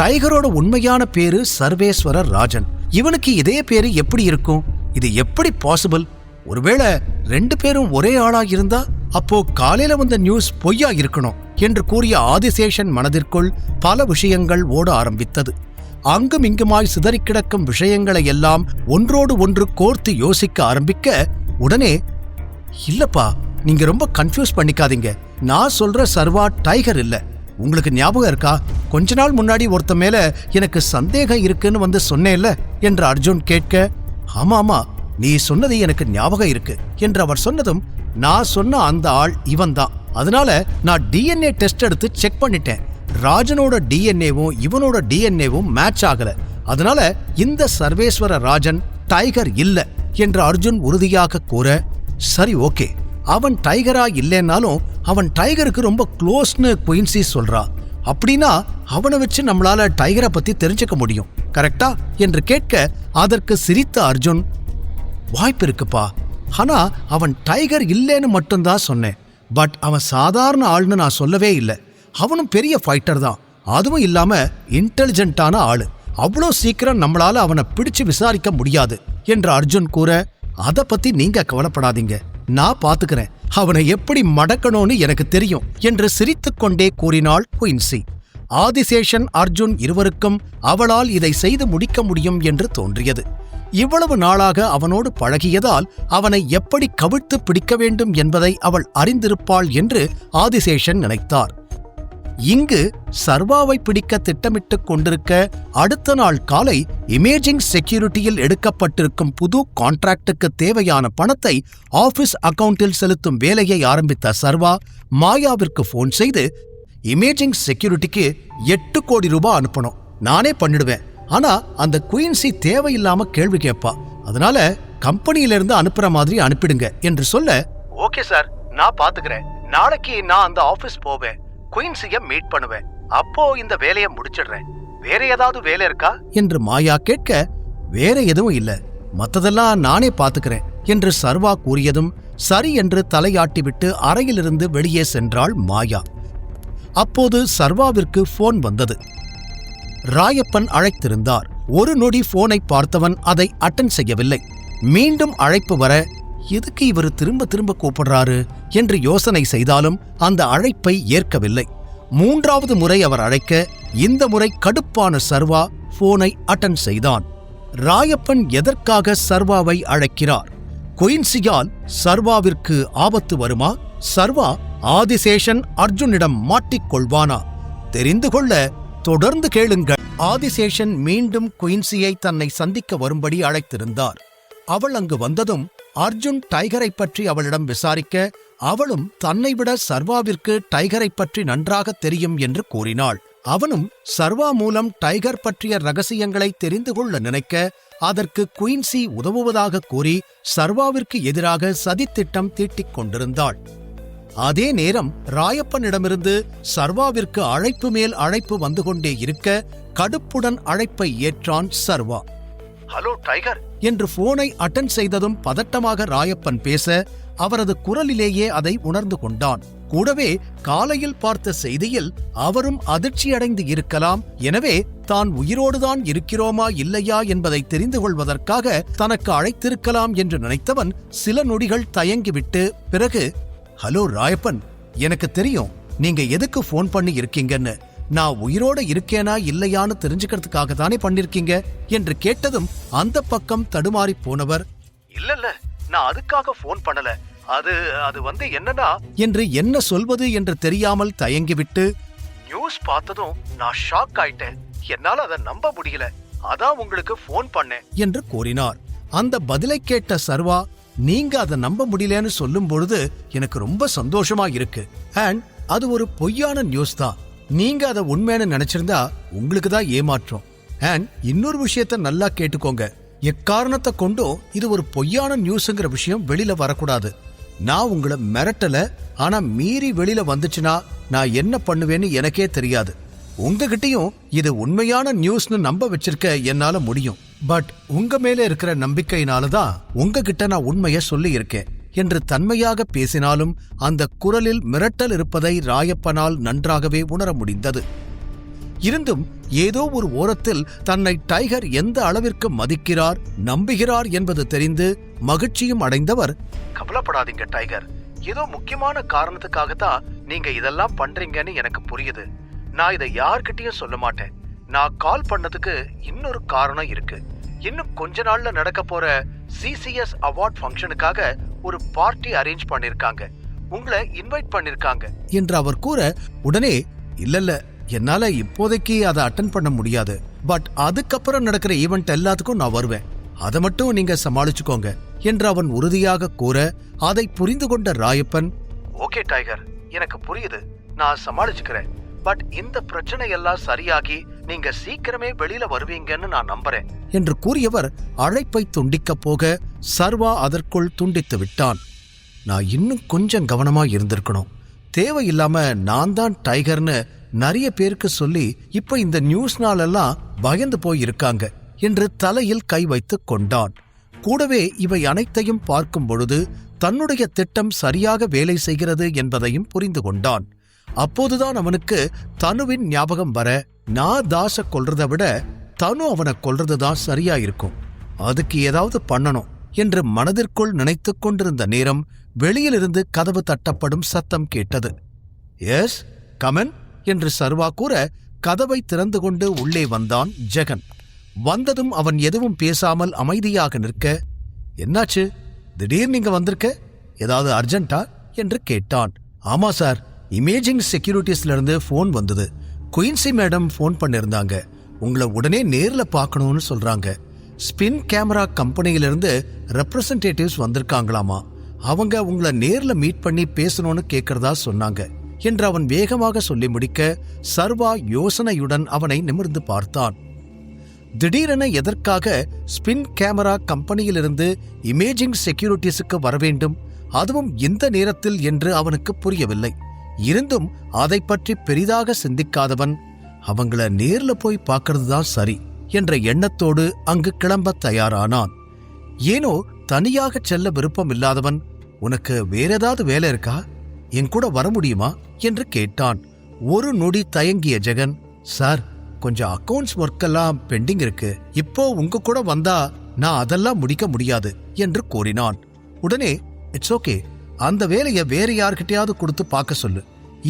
டைகரோட உண்மையான பேரு சர்வேஸ்வர ராஜன். இவனுக்கு இதே பேரு எப்படி இருக்கும்? இது எப்படி பாசிபிள்? ஒருவேளை ரெண்டு பேரும் ஒரே ஆளா இருந்தா அப்போ காலையில வந்த நியூஸ் பொய்யா இருக்கணும் என்று கூறிய ஆதிசேஷன் மனதிற்குள் பல விஷயங்கள் ஓட ஆரம்பித்தது. அங்கும் இங்குமாய் சிதறி கிடக்கும் விஷயங்களை எல்லாம் ஒன்றோடு ஒன்று கோர்த்து யோசிக்க ஆரம்பிக்க, உடனே, இல்லப்பா, நீங்க ரொம்ப கன்ஃபியூஸ் பண்ணிக்காதீங்க. நான் சொல்ற சர்வா டைகர் இல்ல. உங்களுக்கு ஞாபகம் இருக்கா, கொஞ்ச நாள் முன்னாடி ஒருத்த மேல எனக்கு சந்தேகம் இருக்குன்னு வந்து சொன்னேன்ல என்று அர்ஜுன் கேட்க, ஆமாமா, நீ சொன்னது எனக்கு ஞாபகம் இருக்கு என்று அவர் சொன்னதும், நான் சொன்ன அந்த ஆள் இவன் தான். அதனால நான் டிஎன்ஏ டெஸ்ட் எடுத்து செக் பண்ணிட்டேன். ராஜனோட டிஎன்ஏவும் இவனோட டிஎன்ஏவும் மேட்ச் ஆகல. அதனால இந்த சர்வேஸ்வர ராஜன் டைகர் இல்ல என்று அர்ஜுன் உறுதியாக கூற, சரி, ஓகே, அவன் டைகரா இல்லைன்னாலும் அவன் டைகருக்கு ரொம்ப க்ளோஸ்னு குயின்சி சொல்றா. அப்படின்னா அவனை வச்சு நம்மளால டைகரை பத்தி தெரிஞ்சுக்க முடியும், கரெக்டா என்று கேட்க, அதற்கு சிரித்த அர்ஜுன், வாய்ப்பு இருக்குப்பா, ஆனா அவன் டைகர் இல்லைன்னு மட்டும்தான் சொன்னேன். பட் அவன் சாதாரண ஆள்னு நான் சொல்லவே இல்லை. அவனும் பெரிய ஃபைட்டர் தான். அதுவும் இல்லாம இன்டெலிஜென்ட்டான ஆளு. அவ்வளோ சீக்கிரம் நம்மளால அவனை பிடிச்சு விசாரிக்க முடியாது என்று அர்ஜுன் கூற, அதை பத்தி நீங்க கவலைப்படாதீங்க, நான் பாத்துக்கிறேன். அவனை எப்படி மடக்கணும்னு எனக்கு தெரியும் என்று சிரித்துக்கொண்டே கூறினாள் குயின்சி. ஆதிசேஷன் அர்ஜுன் இருவருக்கும் அவளால் இதை செய்து முடிக்க முடியும் என்று தோன்றியது. இவ்வளவு நாளாக அவனோடு பழகியதால் அவனை எப்படி கவிழ்த்து பிடிக்க வேண்டும் என்பதை அவள் அறிந்திருப்பாள் என்று ஆதிசேஷன் நினைத்தார். இங்கு சர்வாவை பிடிக்க திட்டமிட்டுக் கொண்டிருக்க அடுத்த நாள் காலை இமேஜிங் செக்யூரிட்டியில் எடுக்கப்பட்டிருக்கும் புது கான்ட்ராக்டுக்கு தேவையான பணத்தை ஆபீஸ் அக்கவுண்டில் செலுத்தும் வேலையை ஆரம்பித்த சர்வா மாயாவிற்கு போன் செய்து, இமேஜிங் செக்யூரிட்டிக்கு 8 கோடி ரூபாய் அனுப்பணும், நானே பண்ணிடுவேன், ஆனா அந்த குயின்சி தேவையில்லாம கேள்வி கேட்பா, அதனால கம்பெனியிலிருந்து அனுப்புற மாதிரி அனுப்பிடுங்க என்று சொல்ல, ஓகே சார், நான் பாத்துக்கிறேன், நாளைக்கு நான் அந்த ஆபீஸ் போவேன், குயின்சிய மீட் பண்ணுவேன், அப்போ இந்த வேலையை முடிச்சிடுறேன், வேற ஏதாவது வேலை இருக்கா என்று மாயா கேட்க, வேற எதுவும் இல்ல, மத்ததெல்லாம் நானே பாத்துக்கிறேன் என்று சர்வா கூறியதும் சரி என்று தலையாட்டிவிட்டு அறையிலிருந்து வெளியே சென்றாள் மாயா. அப்போது சர்வாவிற்கு போன் வந்தது. ராயப்பன் அழைத்திருந்தார். ஒரு நொடி போனை பார்த்தவன் அதை அட்டெண்ட் செய்யவில்லை. மீண்டும் அழைப்பு வர, எதுக்கு இவர் திரும்ப திரும்ப கூப்பிடுறாரு என்று யோசனை செய்தாலும் அந்த அழைப்பை ஏற்கவில்லை. 3வது முறை அவர் அழைக்க, இந்த முறை கடுப்பான சர்வா போனை அட்டெண்ட் செய்தான். ராயப்பன் எதற்காக சர்வாவை அழைக்கிறார்? குயின்சியால் சர்வாவிற்கு ஆபத்து வருமா? சர்வா ஆதிசேஷன் அர்ஜுனிடம் மாட்டிக்கொள்வானா? தெரிந்து கொள்ள தொடர்ந்து கேளுங்கள். ஆதிசேஷன் மீண்டும் குயின்சியை தன்னை சந்திக்க வரும்படி அழைத்திருந்தார். அவள் அங்கு வந்ததும் அர்ஜுன் டைகரை பற்றி அவளிடம் விசாரிக்க, அவளும் தன்னை விட சர்வாவிற்கு டைகரை பற்றி நன்றாக தெரியும் என்று கூறினாள். அவனும் சர்வா மூலம் டைகர் பற்றிய ரகசியங்களை தெரிந்து கொள்ள நினைக்க, அதற்கு குயின்சி உதவுவதாக கூறி சர்வாவிற்கு எதிராக சதித்திட்டம் தீட்டிக் கொண்டிருந்தாள். அதே நேரம் ராயப்பனிடமிருந்து சர்வாவிற்கு அழைப்பு மேல் அழைப்பு வந்து கொண்டே இருக்க, கடுப்புடன் அழைப்பை ஏற்றான் சர்வா. ஹலோ டைகர் என்று போனை அட்டெண்ட் செய்ததும் பதட்டமாக ராயப்பன் பேச, அவரது குரலிலேயே அதை உணர்ந்து கொண்டான். கூடவே காலையில் பார்த்த செய்தியில் அவரும் அதிர்ச்சியடைந்து இருக்கலாம். எனவே தான் உயிரோடுதான் இருக்கிறோமா இல்லையா என்பதை தெரிந்து கொள்வதற்காக தனக்கு அழைத்திருக்கலாம் என்று நினைத்தவன் சில நொடிகள் தயங்கிவிட்டு பிறகு, ஹலோ ராயப்பன், எனக்கு தெரியும் நீங்க எதுக்கு போன் பண்ணி இருக்கீங்கன்னு. நான் உயிரோட இருக்கேனா இல்லையான்னு தெரிஞ்சுக்கிறதுக்காக தானே பண்ணிருக்கீங்க என்று கேட்டதும் அந்த பக்கம் தடுமாறி போனவர், இல்ல நான் அதுக்காக போன் பண்ணல, அது வந்து என்னன்னா என்று என்ன சொல்வது என்று தெரியாமல் தயங்கிவிட்டு, நியூஸ் பார்த்ததும் நான் ஷாக் ஆயிட்டேன், என்னால அதை நம்ப முடியல, அதான் உங்களுக்கு போன் பண்ணேன் என்று கூறினார். அந்த பதிலை கேட்ட சர்வா, நீங்க அதை நம்ப முடியலன்னு சொல்லும் பொழுது எனக்கு ரொம்ப சந்தோஷமா இருக்கு. அண்ட் அது ஒரு பொய்யான நியூஸ் தான். நீங்க அதை உண்மைன்னு நினைச்சிருந்தா உங்களுக்கு தான் ஏமாற்றம். அண்ட் இன்னொரு விஷயத்த நல்லா கேட்டுக்கோங்க, எக்காரணத்தை கொண்டும் இது ஒரு பொய்யான நியூஸ்ங்கிற விஷயம் வெளியில வரக்கூடாது. நான் உங்களை மிரட்டல, ஆனா மீறி வெளியில வந்துச்சுன்னா நான் என்ன பண்ணுவேன்னு எனக்கே தெரியாது. உங்ககிட்டயும் இது உண்மையான நியூஸ்னு நம்ப வச்சிருக்க என்னால முடியும். பட் உங்க மேல இருக்கிற நம்பிக்கையினாலதான் உங்ககிட்ட நான் உண்மைய சொல்லி இருக்கேன் என்று தன்மையாக பேசினாலும் அந்த குரலில் மிரட்டல் இருப்பதை ராயப்பனால் நன்றாகவே உணர முடிந்தது. இருந்தும் ஏதோ ஒரு ஓரத்தில் தன்னை டைகர் எந்த அளவிற்கு மதிக்கிறார், நம்புகிறார் என்பது தெரிந்து மகிழ்ச்சியும் அடைந்தவர், கவலைப்படாதீங்க டைகர், ஏதோ முக்கியமான காரணத்துக்காகத்தான் நீங்க இதெல்லாம் பண்றீங்கன்னு எனக்கு புரியுது. நான் இதை யார்கிட்டயும் சொல்ல மாட்டேன். நான் கால் பண்ணதுக்கு இன்னொரு காரணம் இருக்கு. இன்னும் கொஞ்ச நாள்ல நடக்க போற CCS அவார்ட் ஃபங்க்ஷனுக்காக ஒரு பார்ட்டி அரேஞ்ச் பண்ணிருக்காங்க, உங்களை இன்வைட் பண்ணிருக்காங்க என்று அவர் கூற, உடனே இல்ல என்னால இப்போதைக்கு அதை அட்டெண்ட் பண்ண முடியாது, பட் அதுக்கப்புறம் நடக்கிற ஈவெண்ட் எல்லாத்துக்கும் நான் வருவேன், அதை மட்டும் நீங்க சமாளிச்சுக்கோங்க என்று அவன் உறுதியாக கூற, அதை புரிந்து கொண்ட ராயப்பன், ஓகே டைகர், எனக்கு புரியுது, நான் சமாளிச்சுக்கிறேன், பட் இந்த பிரச்சனை எல்லாம் சரியாகி நீங்க சீக்கிரமே வெளியில வருவீங்கன்னு நான் நம்புறேன் என்று கூறியவர் அழைப்பை துண்டிக்க போக சர்வா அதற்குள் துண்டித்து விட்டான். நான் இன்னும் கொஞ்சம் கவனமா இருந்திருக்கணும், தேவையில்லாம நான் தான் டைகர்னு நிறைய பேருக்கு சொல்லி இப்ப இந்த நியூஸ்னாலெல்லாம் பயந்து போய் இருக்காங்க என்று தலையில் கை வைத்துக் கொண்டான். கூடவே இவை அனைத்தையும் பார்க்கும் பொழுது தன்னுடைய திட்டம் சரியாக வேலை செய்கிறது என்பதையும் புரிந்து கொண்டான். அப்போதுதான் அவனுக்கு தனுவின் ஞாபகம் வர, நான் தாச கொல்றதை விட தனு அவனை கொல்றதுதான் சரியா இருக்கும், அதுக்கு ஏதாவது பண்ணணும் என்று மனதிற்குள் நினைத்துக் கொண்டிருந்த நேரம் வெளியிலிருந்து கதவு தட்டப்படும் சத்தம் கேட்டது. எஸ் கமன் என்று சர்வா கூற, கதவை திறந்து கொண்டு உள்ளே வந்தான் ஜெகன். வந்ததும் அவன் எதுவும் பேசாமல் அமைதியாக நிற்க, என்னாச்சு, திடீர்னு நீங்க வந்திருக்க, ஏதாவது அர்ஜென்ட்டா என்று கேட்டான். ஆமா சார், இமேஜிங் செக்யூரிட்டிஸ்ல இருந்து ஃபோன் வந்தது. குயின்சி மேடம் ஃபோன் பண்ணிருந்தாங்க. உங்களை உடனே நேர்ல பார்க்கணும்னு சொல்றாங்க. ஸ்பின் கேமரா கம்பெனியிலிருந்து ரெப்ரசன்டேட்டிவ்ஸ் வந்திருக்காங்களாமா. அவங்க உங்களை நேர்ல மீட் பண்ணி பேசணும்னு கேட்கறதா சொன்னாங்க என்று அவன் வேகமாக சொல்லி முடிக்க சர்வா யோசனையுடன் அவனை நிமிர்ந்து பார்த்தான். திடீரென எதற்காக ஸ்பின் கேமரா கம்பெனியிலிருந்து இமேஜிங் செக்யூரிட்டிஸுக்கு வரவேண்டும், அதுவும் இந்த நேரத்தில் என்று அவனுக்கு புரியவில்லை. இருந்தும் அதை பற்றி பெரிதாக சிந்திக்காதவன் அவங்கள நேர்ல போய் பார்க்கறதுதான் சரி என்ற எண்ணத்தோடு அங்கு கிளம்ப தயாரானான். ஏனோ தனியாக செல்ல விருப்பம் இல்லாதவன், உனக்கு வேற ஏதாவது வேலை இருக்கா, என் கூட வர முடியுமா என்று கேட்டான். ஒரு நொடி தயங்கிய ஜெகன், சார் கொஞ்சம் அக்கவுண்ட்ஸ் ஒர்க் எல்லாம் பெண்டிங் இருக்கு, இப்போ உங்க கூட வந்தா நான் அதெல்லாம் முடிக்க முடியாது என்று கூறினான். உடனே இட்ஸ் ஓகே, அந்த வேலையை வேற யார்கிட்டயாவது கொடுத்து பார்க்க சொல்லு.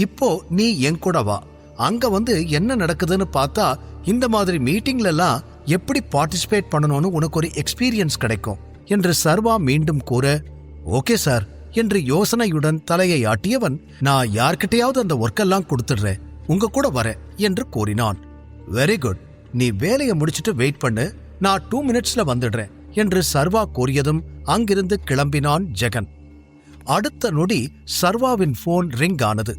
இப்போ நீ என் கூட வா, அங்க வந்து என்ன நடக்குதுன்னு பார்த்தா இந்த மாதிரி மீட்டிங்ல எல்லாம் எப்படி பார்ட்டிசிபேட் பண்ணணும்னு உனக்கு ஒரு எக்ஸ்பீரியன்ஸ் கிடைக்கும் என்று சர்வா மீண்டும் கூற, ஓகே சார் என்று யோசனையுடன் தலையை ஆட்டியவன், நான் யார்கிட்டயாவது அந்த ஒர்க்கெல்லாம் கொடுத்துடுறேன், உங்க கூட வரேன் என்று கூறினான். வெரி குட், நீ வேலையை முடிச்சிட்டு வெயிட் பண்ணு, நான் 2 மினிட்ஸ்ல வந்துடுறேன் என்று சர்வா கூறியதும் அங்கிருந்து கிளம்பினான் ஜெகன். அடுத்த நொடி சர்வாவின் போன் ரிங் ஆனது.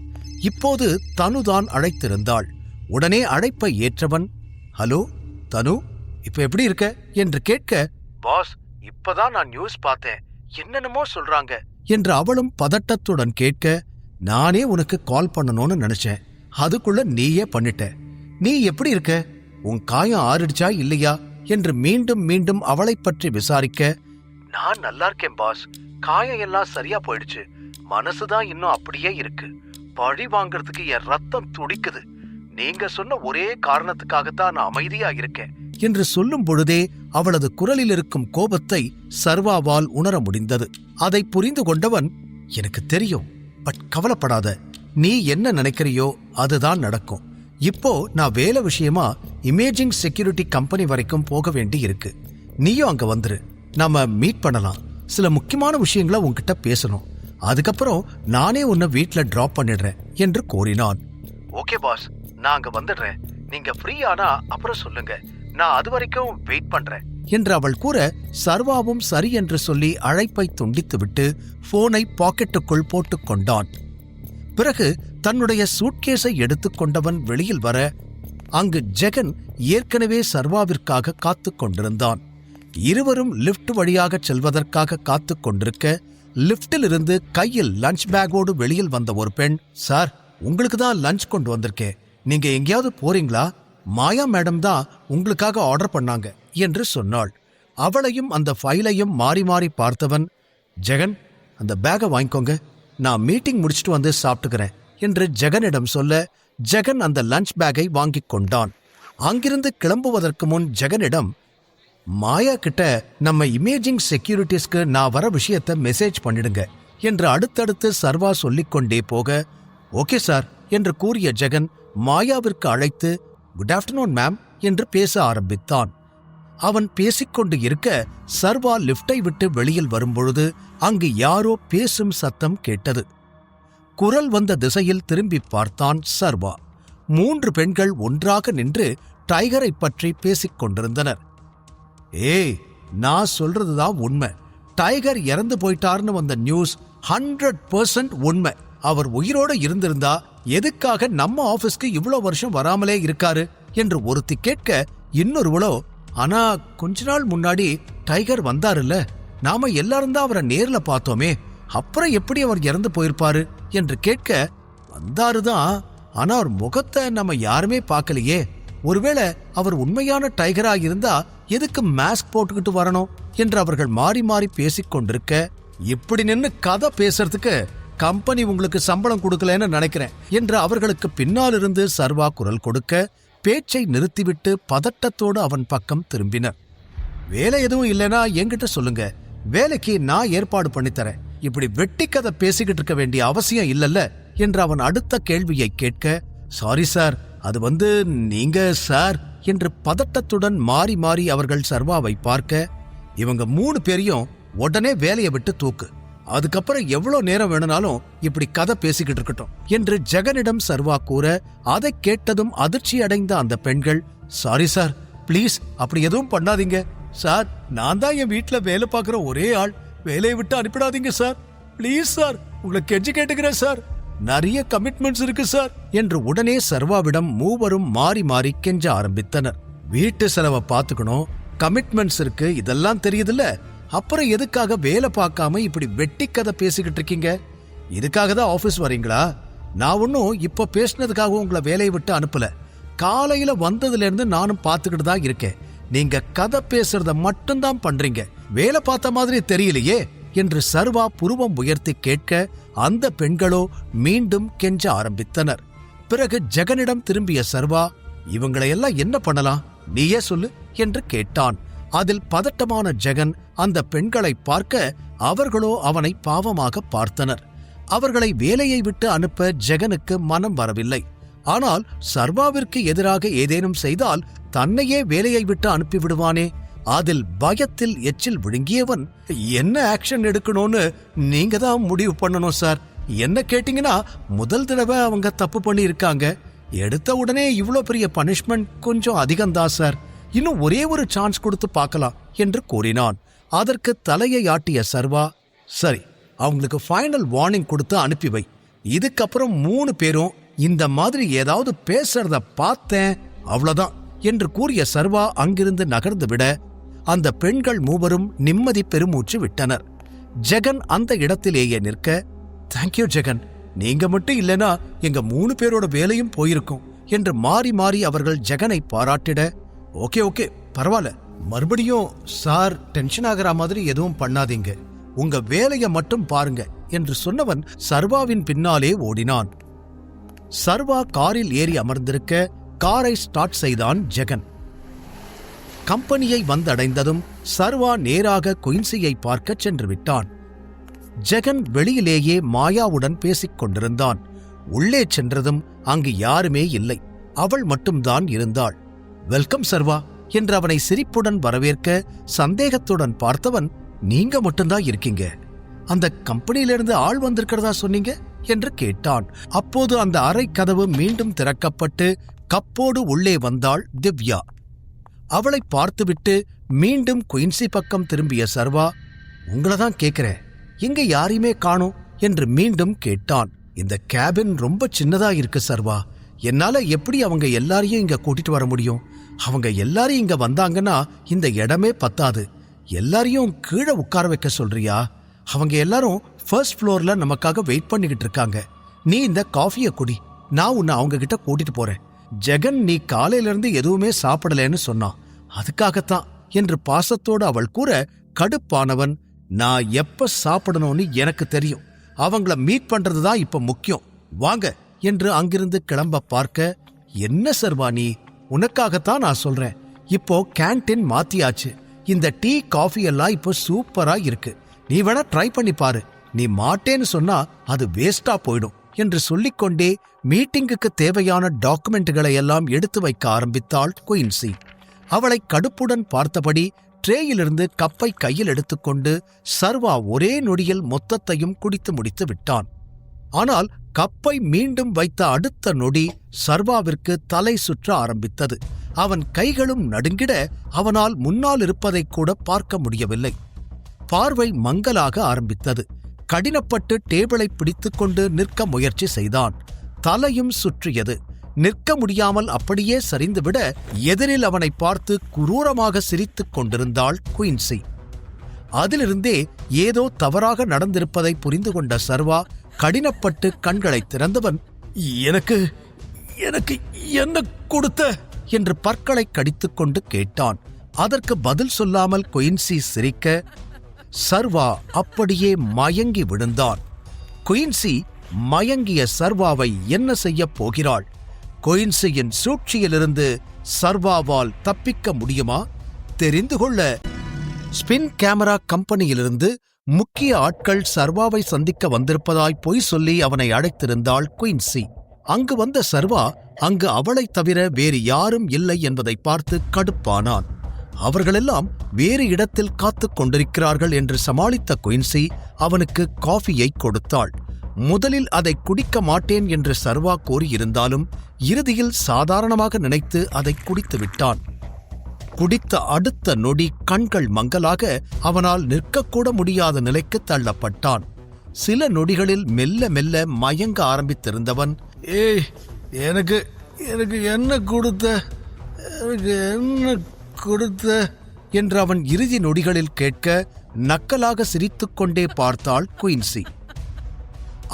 இப்போது தனுதான் அழைத்திருந்தாள். உடனே அழைப்பை ஏற்றவன், ஹலோ தனு, இப்ப எப்படி இருக்க என்று கேட்க, பாஸ் இப்பதான் நான் நியூஸ் பார்த்தேன், என்னென்னமோ சொல்றாங்க என்று அவளும் பதட்டத்துடன் கேட்க, நானே உனக்கு கால் பண்ணணும்னு நினைச்சேன், அதுக்குள்ள நீயே பண்ணிட்ட. நீ எப்படி இருக்க, உன் காயம் ஆறிடுச்சா இல்லையா என்று மீண்டும் மீண்டும் அவளை பற்றி விசாரிக்க, நான் நல்லா இருக்கேன் பாஸ், காயம் எல்லாம் சரியா போயிடுச்சு, மனசுதான் இன்னும் அப்படியே இருக்கு, பழி வாங்கறதுக்கு என் ரத்தம் துடிக்குது, நீங்க சொன்ன ஒரே காரணத்துக்காகத்தான் நான் அமைதியா இருக்கேன் என்று சொல்லும் பொழுதே அவளது குரலில் இருக்கும் கோபத்தை சர்வாவால் உணர முடிந்தது. அதை புரிந்து கொண்டவன், எனக்கு தெரியும், பட் கவலைப்படாத, நீ என்ன நினைக்கிறியோ அதுதான் நடக்கும். இப்போ நான் வேலை விஷயமா இமேஜிங் செக்யூரிட்டி கம்பெனி வரைக்கும் போக வேண்டி இருக்கு, நீயும் அங்க வந்துரு, நாம மீட் பண்ணலாம், சில முக்கியமான விஷயங்களை உன்கிட்ட பேசணும், அதுக்கப்புறம் நானே உன்னை வீட்டுல டிராப் பண்ணிடுறேன் என்று கூறினான். ஓகே பாஸ், நான் அங்க வந்துடுறேன், நீங்க ஃப்ரீ ஆனா அப்புறம் சொல்லுங்க, நான் அது வரைக்கும் வெயிட் பண்றேன் என்று அவள் கூற சர்வாவும் சரி என்று சொல்லி அழைப்பை துண்டித்துவிட்டு போனை பாக்கெட்டுக்குள் போட்டுக் கொண்டான். பிறகு தன்னுடைய சூட்கேஸை எடுத்துக்கொண்டவன் வெளியில் வர அங்கு ஜெகன் ஏற்கனவே சர்வாவிற்காக காத்து கொண்டிருந்தான். இருவரும் லிப்ட் வழியாக செல்வதற்காக காத்து கொண்டிருக்க லிப்டில் இருந்து கையில் லஞ்ச் பேக்கோடு வெளியில் வந்த ஒரு பெண், சார் உங்களுக்கு தான் லஞ்ச் கொண்டு வந்திருக்கேன், நீங்க எங்கேயாவது போறீங்களா, மாயா மேடம் தான் உங்களுக்காக ஆர்டர் பண்ணாங்க என்று சொன்னாள். அவளையும் அந்த ஃபைலையும் மாறி மாறி பார்த்தவன், ஜெகன் அந்த பேக்கை வாங்கிக்கோங்க, நான் மீட்டிங் முடிச்சுட்டு வந்து சாப்பிட்டுக்கிறேன் என்று ஜெகனிடம் சொல்ல ஜெகன் அந்த லஞ்ச் பேக்கை வாங்கிக் கொண்டான். அங்கிருந்து கிளம்புவதற்கு முன் ஜெகனிடம், மாயா கிட்ட நம்ம இமேஜிங் செக்யூரிட்டிஸ்க்கு நான் வர விஷயத்தை மெசேஜ் பண்ணிடுங்க என்று அடுத்தடுத்து சர்வா சொல்லிக்கொண்டே போக, ஓகே சார் என்று கூறிய ஜெகன் மாயாவிற்கு அழைத்து, குட் ஆஃப்டர்நூன் மேம் என்று பேச ஆரம்பித்தான். அவன் பேசிக்கொண்டு இருக்க சர்வா லிப்டை விட்டு வெளியில் வரும்பொழுது அங்கு யாரோ பேசும் சத்தம் கேட்டது. குரல் வந்த திசையில் திரும்பி பார்த்தான் சர்வா. 3 பெண்கள் ஒன்றாக நின்று டைகரை பற்றி பேசிக் கொண்டிருந்தனர். ஏய், நான் சொல்றதுதான் உண்மை, டைகர் இறந்து போயிட்டார்னு வந்த நியூஸ் 100% உண்மை, அவர் உயிரோட இருந்திருந்தா எதுக்காக நம்ம ஆபீஸ்க்கு இவ்வளவு வருஷம் வராமலே இருக்காரு என்று ஒருத்தி கேட்க இன்னொருவளோ, ஆனா கொஞ்ச நாள் முன்னாடி டைகர் வந்தாருல்ல, நாம எல்லாரும் தான் அவரை நேர்ல பார்த்தோமே, அப்புறம் எப்படி அவர் இறந்து போயிருப்பாரு என்று கேட்க, வந்தாருதான், ஆனா அவர் முகத்தை நம்ம யாருமே பார்க்கலையே, ஒருவேளை அவர் உண்மையான டைகரா இருந்தா எதுக்கு மாஸ்க் போட்டுக்கிட்டு வரணும் என்று அவர்கள் மாறி மாறி பேசிக் கொண்டிருக்க, இப்படி நின்னு கதை பேசுறதுக்கு கம்பெனி உங்களுக்கு சம்பளம் கொடுக்கலன்னு நினைக்கிறேன் என்று அவர்களுக்கு பின்னால் இருந்து சர்வா குரல் கொடுக்க பேச்சை நிறுத்திவிட்டு பதட்டத்தோடு அவன் பக்கம் திரும்பினர். வேலை எதுவும் இல்லைன்னா என்கிட்ட சொல்லுங்க, வேலைக்கு நான் ஏற்பாடு பண்ணித்தரேன், இப்படி வெட்டி கதை பேசிக்கிட்டு இருக்க வேண்டிய அவசியம் இல்லல்ல என்று அவன் அடுத்த கேள்வியை கேட்க, சாரி சார், அது நீங்க சார் என்று பதட்டத்துடன் மாறி மாறி அவர்கள் சர்வாவை பார்க்க, இவங்க 3 பேரையும் உடனே வேலையை விட்டு தூக்கு, அதுக்கப்புறம் எவ்வளவு நேரம் வேணும்னாலும் இப்படி கதை பேசிக்கிட்டு இருக்கட்டும் என்று ஜெகனிடம் சர்வா கூற, அதை கேட்டதும் அதிர்ச்சி அடைந்த அந்த பெண்கள், சாரி சார், பிளீஸ் அப்படி எதுவும் பண்ணாதீங்க சார், நான் தான் என் வீட்டுல வேலை பார்க்கிற ஒரே ஆள், வேலையை விட்டு அனுப்பிடாதீங்க சார், பிளீஸ் சார், உங்களை கெஞ்சி கேட்டுக்கிறேன் சார், நிறைய கமிட்மெண்ட்ஸ் இருக்கு சார் என்று உடனே சர்வாவிடம் மூவரும் மாறி மாறி கெஞ்ச ஆரம்பித்தனர். வீட்டு செலவை பார்த்துக்கணும், கமிட்மெண்ட்ஸ் இருக்கு, இதெல்லாம் தெரியுதுல்ல, அப்புறம் எதுக்காக வேலை பார்க்காம இப்படி வெட்டி கதை பேசிக்கிட்டு இருக்கீங்க? இதுக்காக தான் ஆபீஸ் வரீங்களா? நான் ஒன்னும் இப்ப பேசினதுக்காக உங்களை வேலையை விட்டு அனுப்பல. காலையில வந்ததுல இருந்து நானும் பார்த்துக்கிட்டு தான் இருக்கேன். நீங்க கதை பேசுறத மட்டும்தான் பண்றீங்க, வேலை பார்த்த மாதிரி தெரியலையே என்று சர்வா புருவம் உயர்த்தி கேட்க, அந்த பெண்களோ மீண்டும் கெஞ்ச ஆரம்பித்தனர். பிறகு ஜெகனிடம் திரும்பிய சர்வா, இவங்களையெல்லாம் என்ன பண்ணலாம், நீயே சொல்லு என்று கேட்டான். அதில் பதட்டமான ஜெகன் அந்த பெண்களை பார்க்க, அவர்களோ அவனை பாவமாக பார்த்தனர். அவர்களை வேலையை விட்டு அனுப்ப ஜெகனுக்கு மனம் வரவில்லை. ஆனால் சர்வாவிற்கு எதிராக ஏதேனும் செய்தால் தன்னையே வேலையை விட்டு அனுப்பிவிடுவானே. அதில் பயத்தில் எச்சில் விழுங்கியவன், என்ன ஆக்ஷன் எடுக்கணும்னு நீங்க தான் முடிவு பண்ணணும் சார். என்ன கேட்டீங்கன்னா, முதல் தடவை அவங்க தப்பு பண்ணி இருக்காங்க, எடுத்த உடனே இவ்வளோ பெரிய பனிஷ்மெண்ட் கொஞ்சம் அதிகம்தான் சார், இன்னும் ஒரே ஒரு சான்ஸ் கொடுத்து பார்க்கலாம் என்று கூறினான். அதற்கு தலையை ஆட்டிய சர்வா, சரி, அவங்களுக்கு ஃபைனல் வார்னிங் கொடுத்து அனுப்பி வை. இதுக்கப்புறம் 3 பேரும் இந்த மாதிரி ஏதாவது பேசுறத பார்த்தேன், அவ்வளவுதான் என்று கூறிய சர்வா அங்கிருந்து நகர்ந்து விட, அந்த பெண்கள் மூவரும் நிம்மதி பெருமூச்சு விட்டனர். ஜெகன் அந்த இடத்திலேயே நிற்க, தேங்க்யூ ஜெகன், நீங்க மட்டும் இல்லைனா எங்க 3 பேரோட வேலையும் போயிருக்கும் என்று மாறி மாறி அவர்கள் ஜெகனை பாராட்டிட, ஓகே ஓகே பரவாயில்ல, மறுபடியும் சார் டென்ஷன் ஆகிற மாதிரி எதுவும் பண்ணாதீங்க, உங்க வேலையை மட்டும் பாருங்க என்று சொன்னவன் சர்வாவின் பின்னாலே ஓடினான். சர்வா காரில் ஏறி அமர்ந்திருக்க, காரை ஸ்டார்ட் செய்தான் ஜெகன். கம்பெனியை வந்தடைந்ததும் சர்வா நேராக குயின்சியை பார்க்க சென்று விட்டான். ஜெகன் வெளியிலேயே மாயாவுடன் பேசிக் கொண்டிருந்தான். உள்ளே சென்றதும் அங்கு யாருமே இல்லை, அவள் மட்டும்தான் இருந்தாள். வெல்கம் சர்வா என்று அவனை சிரிப்புடன் வரவேற்க, சந்தேகத்துடன் பார்த்தவன், நீங்க மட்டும்தான் இருக்கீங்க, அந்த கம்பெனியிலிருந்து ஆள் வந்திருக்கிறதா சொன்னீங்க என்று கேட்டான். அப்போது அந்த அறை கதவு மீண்டும் திறக்கப்பட்டு கப்போடு உள்ளே வந்தாள் திவ்யா. அவளை பார்த்துவிட்டு மீண்டும் குயின்சி பக்கம் திரும்பிய சர்வா, உங்களதான் கேட்கிறேன், இங்க யாரையுமே காணோம் என்று மீண்டும் கேட்டான். இந்த கேபின் ரொம்ப சின்னதா இருக்கு சர்வா, என்னால எப்படி அவங்க எல்லாரையும் இங்க கூட்டிட்டு வர முடியும்? அவங்க எல்லாரும் இங்க வந்தாங்கன்னா இந்த இடமே பத்தாது, எல்லாரையும் கீழே உட்கார வைக்க சொல்றியா? அவங்க எல்லாரும் ஃபர்ஸ்ட் ஃப்ளோர்ல நமக்காக வெயிட் பண்ணிக்கிட்டு இருக்காங்க, நீ இந்த காஃபியை குடி, நான் உன்னை அவங்க கிட்ட கூட்டிட்டு போறேன். ஜெகன் நீ காலையில இருந்து எதுவுமே சாப்பிடலன்னு சொன்னான், அதுக்காகத்தான் என்று பாசத்தோடு அவள் கூற, கடுப்பானவன், நான் எப்ப சாப்பிடணும்னு எனக்கு தெரியும், அவங்கள மீட் பண்றதுதான் இப்ப முக்கியம், வாங்க என்று அங்கிருந்து கிளம்ப பார்க்க, என்ன சர்வா நீ, உனக்காகத்தான் நான் சொல்றேன், இப்போ கேண்டீன் மாத்தியாச்சு, இந்த டீ காஃபி எல்லாம் இப்போ சூப்பரா இருக்கு, நீ வேணா ட்ரை பண்ணி பாரு, நீ மாட்டேன்னு சொன்னா அது வேஸ்டா போயிடும் என்று சொல்லிக்கொண்டே மீட்டிங்குக்கு தேவையான டாக்குமெண்ட்டுகளை எல்லாம் எடுத்து வைக்க ஆரம்பித்தாள் குயின்சி. அவளை கடுப்புடன் பார்த்தபடி ட்ரேயிலிருந்து கப்பை கையில் எடுத்துக்கொண்டு சர்வா ஒரே நொடியில் மொத்தத்தையும் குடித்து முடித்து விட்டான். ஆனால் கப்பை மீண்டும் வைத்த அடுத்த நொடி சர்வாவிற்கு தலை சுற்ற ஆரம்பித்தது. அவன் கைகளும் நடுங்கிட, அவனால் முன்னால் இருப்பதை கூட பார்க்க முடியவில்லை. பார்வை மங்கலாக ஆரம்பித்தது. கடினப்பட்டு டேபிளை பிடித்துக்கொண்டு நிற்க முயற்சி செய்தான். தலையும் சுற்றியது. நிற்க முடியாமல் அப்படியே சரிந்துவிட, எதிரில் அவனை பார்த்து குரூரமாக சிரித்துக் கொண்டிருந்தாள் குயின்சி. அதிலிருந்தே ஏதோ தவறாக நடந்திருப்பதை புரிந்து கொண்ட சர்வா கடினப்பட்டு கண்களை திறந்தவன், எனக்கு எனக்கு என்ன கொடுத்த என்று பற்களை கடித்துக்கொண்டு கேட்டான். அதற்கு பதில் சொல்லாமல் குயின்சி சிரிக்க, சர்வா அப்படியே மயங்கி விழுந்தான். குயின்சி மயங்கிய சர்வாவை என்ன செய்யப் போகிறாள்? குயின்சியின் சூழ்ச்சியிலிருந்து சர்வாவால் தப்பிக்க முடியுமா? தெரிந்து கொள்ள ஸ்பின் கேமரா கம்பெனியிலிருந்து முக்கிய ஆட்கள் சர்வாவை சந்திக்க வந்திருப்பதாய் பொய் சொல்லி அவனை அழைத்திருந்தாள் குயின்சி. அங்கு வந்த சர்வா அங்கு அவளைத் தவிர வேறு யாரும் இல்லை என்பதை பார்த்து கடுப்பானான். அவர்களெல்லாம் வேறு இடத்தில் காத்துக் கொண்டிருக்கிறார்கள் என்று சமாளித்த குயின்சி அவனுக்கு காஃபியை கொடுத்தாள். முதலில் அதை குடிக்க மாட்டேன் என்று சர்வா கூறியிருந்தாலும் இறுதியில் சாதாரணமாக நினைத்து அதை குடித்து விட்டான். குடித்த அடுத்த நொடி கண்கள் மங்கலாக அவனால் நிற்கக்கூட முடியாத நிலைக்கு தள்ளப்பட்டான். சில நொடிகளில் மெல்ல மெல்ல மயங்க ஆரம்பித்திருந்தவன், ஏய், எனக்கு என்ன கொடுத்த என்று அவன் இறுதி நொடிகளில் கேட்க நக்கலாக சிரித்துக்கொண்டே பார்த்தாள் குயின்சி.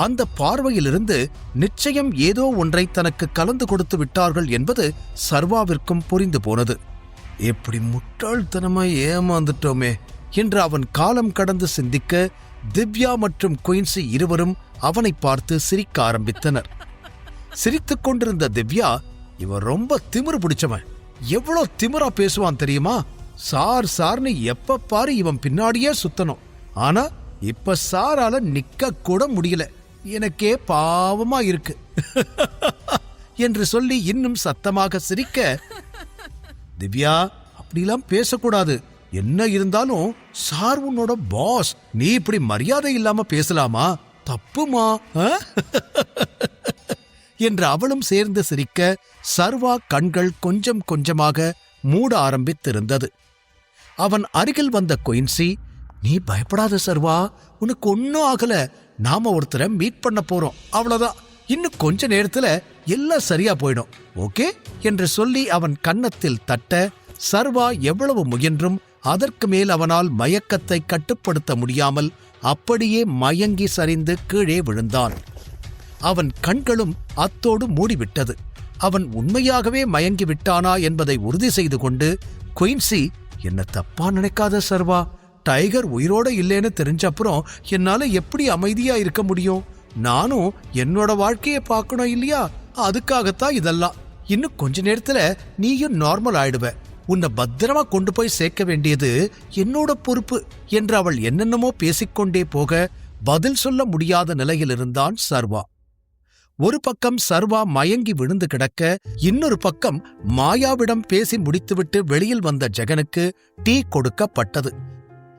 அந்த பார்வையிலிருந்து நிச்சயம் ஏதோ ஒன்றை தனக்கு கலந்து கொடுத்து விட்டார்கள் என்பது சர்வாவிற்கும் புரிந்து போனது. எப்படி முட்டாள்தனமாய் ஏமாந்துட்டோமே என்று அவன் காலம் கடந்து சிந்திக்க திவ்யா மற்றும் குயின்சி இருவரும் அவனை பார்த்து சிரிக்க ஆரம்பித்தனர். சிரித்துக் கொண்டிருந்த திவ்யா, இவன் ரொம்ப திமிரு பிடிச்சவன், எவ்வளவு திமிரா பேசுவான் தெரியுமா, சார்னு எப்ப பாரு இவன் பின்னாடியே சுத்தணும், ஆனா இப்ப சாரால நிக்க கூட முடியல, எனக்கே பாவமா இருக்கு என்று சொல்லி இன்னும் சத்தமாக சிரிக்க, திவ்யா அப்படிலாம் பேசக்கூடாது, என்ன இருந்தாலும் சார் உன்னோட பாஸ், நீ இப்படி மரியாதை இல்லாம பேசலாமா, தப்புமா என்று அவளும் சேர்ந்து சிரிக்க சர்வா கண்கள் கொஞ்சம் கொஞ்சமாக மூட ஆரம்பித்திருந்தது. அவன் அருகில் வந்த குயின்சி, நீ பயப்படாத சர்வா, உனக்கு ஒன்னும் ஆகல, நாம ஒருத்தரை மீட் பண்ண போறோம், அவ்வளவுதான், இன்னும் கொஞ்ச நேரத்துல எல்லாம் சரியா போயிடும், ஓகே என்று சொல்லி அவன் கன்னத்தில் தட்ட சர்வா எவ்வளவு முயன்றும் அதற்கு மேல் அவனால் மயக்கத்தை கட்டுப்படுத்த முடியாமல் அப்படியே மயங்கி சரிந்து கீழே விழுந்தான். அவன் கண்களும் அத்தோடு மூடிவிட்டது. அவன் உண்மையாகவே மயங்கி விட்டானா என்பதை உறுதி செய்து கொண்டு, குயின்சி, என்ன தப்பா நினைக்காத சர்வா, டைகர் உயிரோட இல்லேன்னு தெரிஞ்சப்புறம் என்னால எப்படி அமைதியா இருக்க முடியும், நானும் என்னோட வாழ்க்கையை பார்க்கணும் இல்லையா, அதுக்காகத்தான் இதெல்லாம், இன்னும் கொஞ்ச நேரத்துல நீயும் நார்மல் ஆயிடுவ, உன்னை பத்திரமா கொண்டு போய் சேர்க்க வேண்டியது என்னோட பொறுப்பு என்று அவள் என்னென்னமோ பேசிக்கொண்டே போக பதில் சொல்ல முடியாத நிலையில் இருந்தான் சர்வா. ஒரு பக்கம் சர்வா மயங்கி விழுந்து கிடக்க, இன்னொரு பக்கம் மாயாவிடம் பேசி முடித்துவிட்டு வெளியில் வந்த ஜெகனுக்கு டீ கொடுக்கப்பட்டது.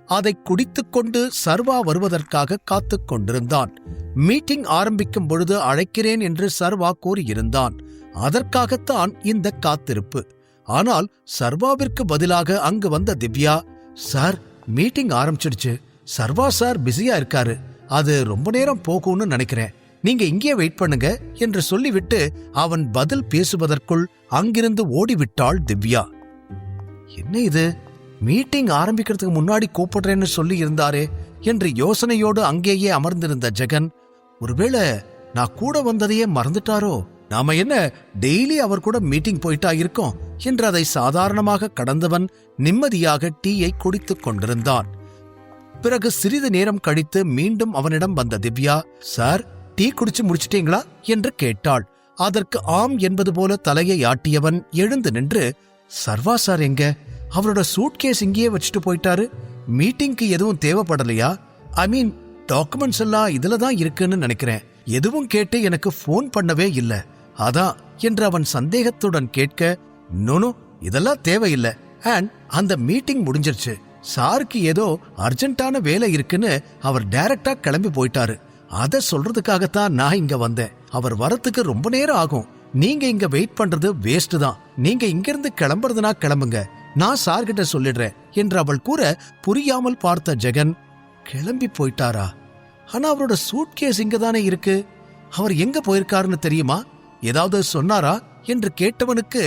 அதை குடித்துக்கொண்டு சர்வா வருவதற்காக காத்துக் கொண்டிருந்தான். மீட்டிங் ஆரம்பிக்கும் பொழுது அழைக்கிறேன் என்று சர்வா கூறியிருந்தான். அதற்காகத்தான் இந்த காத்திருப்பு. ஆனால் சர்வாவிற்கு பதிலாக அங்கு வந்த திவ்யா, சார் மீட்டிங் ஆரம்பிச்சிடுச்சு, சர்வா சார் பிஸியா இருக்காரு, அது ரொம்ப நேரம் போகும்னு நினைக்கிறேன், நீங்க இங்கே வெயிட் பண்ணுங்க என்று சொல்லிவிட்டு அவன் பதில் பேசுவதற்குள் அங்கிருந்து ஓடிவிட்டாள் திவ்யா. என்ன இது, மீட்டிங் ஆரம்பிக்கிறதுக்கு முன்னாடி கூப்பிடுறேன்னு சொல்லி இருந்தாரே என்று யோசனையோடு அங்கேயே அமர்ந்திருந்த ஜெகன், ஒருவேளை நான் கூட வந்ததையே மறந்துட்டாரோ, நாம என்ன டெய்லி அவர் கூட மீட்டிங் போயிட்டா இருக்கோம் என்று அதை சாதாரணமாக கடந்தவன் நிம்மதியாக டீயை குடித்துக் கொண்டிருந்தான். பிறகு சிறிது நேரம் கழித்து மீண்டும் அவனிடம் வந்த திவ்யா, சார் டீ குடிச்சு முடிச்சிட்டீங்களா என்று கேட்டாள். அதற்கு ஆம் என்பது போல தலையை ஆட்டியவன் எழுந்து நின்று, சர்வா சார் எங்க, அவரோட சூட்கேஸ் இங்கேயே வச்சுட்டு போயிட்டாரு, மீட்டிங்க்கு எதுவும் தேவைப்படலையா, ஐ மீன் டாக்குமெண்ட்ஸ் எல்லாம் இதுலதான் இருக்குன்னு நினைக்கிறேன், எதுவும் கேட்டு எனக்கு போன் பண்ணவே இல்ல, அதான் என்று அவன் சந்தேகத்துடன் கேட்க, நோனோ இதெல்லாம் தேவையில்லை, அண்ட் அந்த மீட்டிங் முடிஞ்சிருச்சு, சாருக்கு ஏதோ அர்ஜென்ட்டான வேலை இருக்குன்னு அவர் டைரக்டா கிளம்பி போயிட்டாரு, அத சொல்றதுக்காகத்தான் நான் இங்க வந்தேன், அவர் வரத்துக்கு ரொம்ப நேரம் ஆகும், நீங்க இங்க வெயிட் பண்றது வேஸ்ட் தான், நீங்க இங்கிருந்து கிளம்புறதுனா கிளம்புங்க, நான் சார்கிட்ட சொல்லிடுறேன் என்று அவள் கூற புரியாமல் பார்த்த ஜெகன், கிளம்பி போயிட்டாரா, ஆனா அவரோட சூட்கேஸ் இங்கதானே இருக்கு, அவர் எங்க போயிருக்காருன்னு தெரியுமா, ஏதாவது சொன்னாரா என்று கேட்டவனுக்கு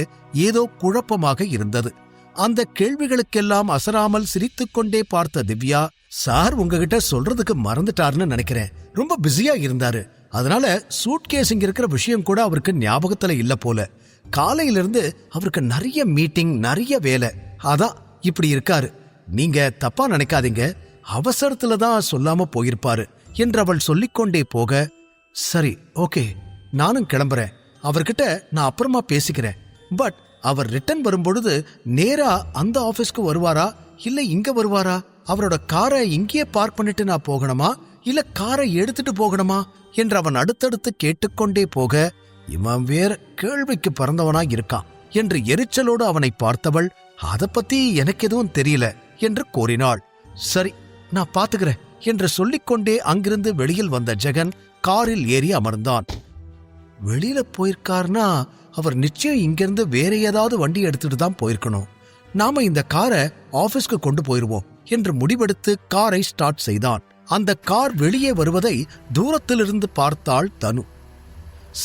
ஏதோ குழப்பமாக இருந்தது. அந்த கேள்விகளுக்கெல்லாம் அசராமல் சிரித்துக்கொண்டே பார்த்த திவ்யா, சார் உங்ககிட்ட சொல்றதுக்கு மறந்துட்டாருன்னு நினைக்கிறேன், ரொம்ப பிஸியா இருந்தாரு, அதனால சூட்கேஸ் இங்க இருக்கிற விஷயம் கூட அவருக்கு ஞாபகத்துல இல்ல போல, காலையிலிருந்து அவருக்கு நிறைய மீட்டிங், நிறைய வேலை, அதான் இப்படி இருக்காரு, நீங்க தப்பா நினைக்காதீங்க, அவசரத்துலதான் சொல்லாம போயிருப்பாரு என்று அவள் சொல்லிக்கொண்டே போக, சரி ஓகே நானும் கிளம்புறேன், அவர்கிட்ட நான் அப்புறமா பேசிக்கிறேன், பட் அவர் ரிட்டர்ன் வரும்பொழுது நேரா அந்த ஆபீஸ்க்கு வருவாரா இல்ல இங்க வருவாரா, அவரோட காரை இங்கேயே பார்க் பண்ணிட்டு நான் போகணுமா இல்ல காரை எடுத்துட்டு போகணுமா என்று அவன் அடுத்தடுத்து கேட்டுக்கொண்டே போக, இவன் வேற கேள்விக்கு பிறந்தவனா இருக்கான் என்று எரிச்சலோடு அவனை பார்த்தவள் அத பத்தி எனக்கு எதுவும் தெரியல என்று கூறினாள். சரி, நான் பாத்துக்கிறேன் என்று சொல்லிக்கொண்டே அங்கிருந்து வெளியில் வந்த ஜெகன் காரில் ஏறி அமர்ந்தான். வெளியில போயிருக்காருனா அவர் நிச்சயம் இங்கிருந்து வேற ஏதாவது வண்டி எடுத்துட்டு தான் போயிருக்கணும். நாம இந்த காரை ஆபீஸ்க்கு கொண்டு போயிருவோம் என்று முடிவெடுத்து காரை ஸ்டார்ட் செய்தான். அந்த கார் வெளியே வருவதை தூரத்திலிருந்து பார்த்தாள் தனு.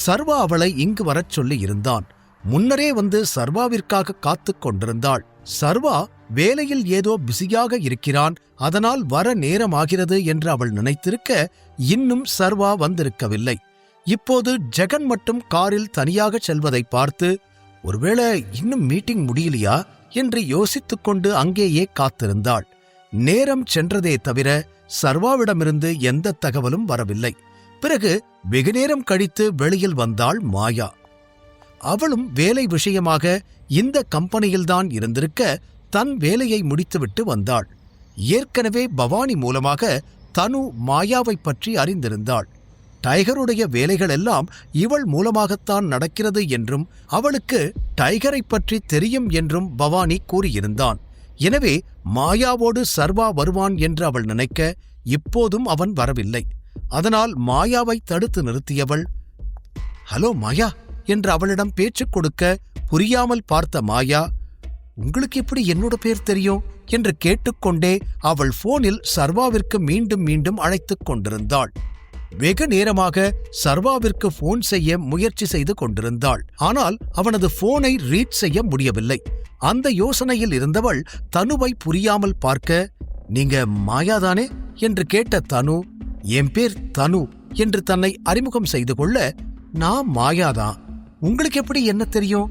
சர்வா அவளை இங்கு வரச் சொல்லி இருந்தான். முன்னரே வந்து சர்வாவிற்காக காத்துக் கொண்டிருந்தாள். சர்வா வேலையில் ஏதோ பிஸியாக இருக்கிறான், அதனால் வர நேரமாகிறது என்று அவள் நினைத்திருக்க இன்னும் சர்வா வந்திருக்கவில்லை. இப்போது ஜெகன் மட்டும் காரில் தனியாக செல்வதை பார்த்து ஒருவேளை இன்னும் மீட்டிங் முடியலையா என்று யோசித்துக் கொண்டு அங்கேயே காத்திருந்தாள். நேரம் சென்றதே தவிர சர்வாவிடமிருந்து எந்த தகவலும் வரவில்லை. பிறகு வெகுநேரம் கழித்து வெளியில் வந்தாள் மாயா. அவளும் வேலை விஷயமாக இந்த கம்பெனியில்தான் இருந்திருக்க தன் வேலையை முடித்துவிட்டு வந்தாள். ஏற்கனவே பவானி மூலமாக தனு மாயாவை பற்றி அறிந்திருந்தாள். டைகருடைய வேலைகள் எல்லாம் இவள் மூலமாகத்தான் நடக்கிறது என்றும் அவளுக்கு டைகரை பற்றி தெரியும் என்றும் பவானி கூறியிருந்தான். எனவே மாயாவோடு சர்வா வருவான் என்று அவள் நினைக்க இப்போதும் அவன் வரவில்லை. அதனால் மாயாவை தடுத்து நிறுத்தியவள், ஹலோ மாயா என்று அவளிடம் பேச்சு கொடுக்க புரியாமல் பார்த்த மாயா, உங்களுக்கு எப்படி என்னோட பேர் தெரியும் என்று கேட்டுக்கொண்டே அவள் போனில் சர்வாவிற்கு மீண்டும் மீண்டும் அழைத்துக் கொண்டிருந்தாள். வெகு நேரமாக சர்வாவிற்கு போன் செய்ய முயற்சி செய்து கொண்டிருந்தாள். ஆனால் அவனது போனை ரீட் செய்ய முடியவில்லை. அந்த யோசனையில் இருந்தவள் தனுவை புரியாமல் பார்க்க, நீங்க மாயாதானே என்று கேட்ட தனு, என் பேர் தனு என்று தன்னை அறிமுகம் செய்து கொள்ள, நான் மாயாதான், உங்களுக்கு எப்படி என்ன தெரியும்,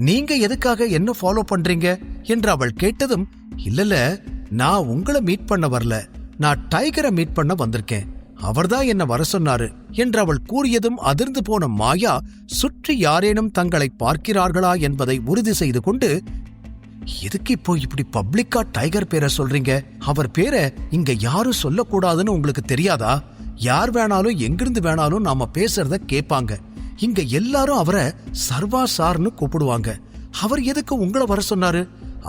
நீங்க எதுக்காக என்ன ஃபாலோ பண்றீங்க என்று அவள் கேட்டதும், இல்லல நான் உங்களை மீட் பண்ண வரல, நான் டைகரை மீட் பண்ண வந்திருக்கேன், அவர்தான் என்ன வர சொன்னாரு என்று அவள் கூறியதும் அதிர்ந்து போன மாயா சுற்றி யாரேனும் தங்களை பார்க்கிறார்களா என்பதை உறுதி செய்து கொண்டு, எதுக்கு இப்போ இப்படி பப்ளிக்கா டைகர் பேரை சொல்றீங்க, அவர் பேரை இங்க யாரும் சொல்லக்கூடாதுன்னு உங்களுக்கு தெரியாதா, யார் வேணாலும் எங்கிருந்து வேணாலும் நாம பேசுறத கேட்பாங்க, இங்க எல்லாரும் அவரை சர்வா சார்னு கூப்பிடுவாங்க, அவர் எதுக்கு உங்களை வர சொன்னாரு,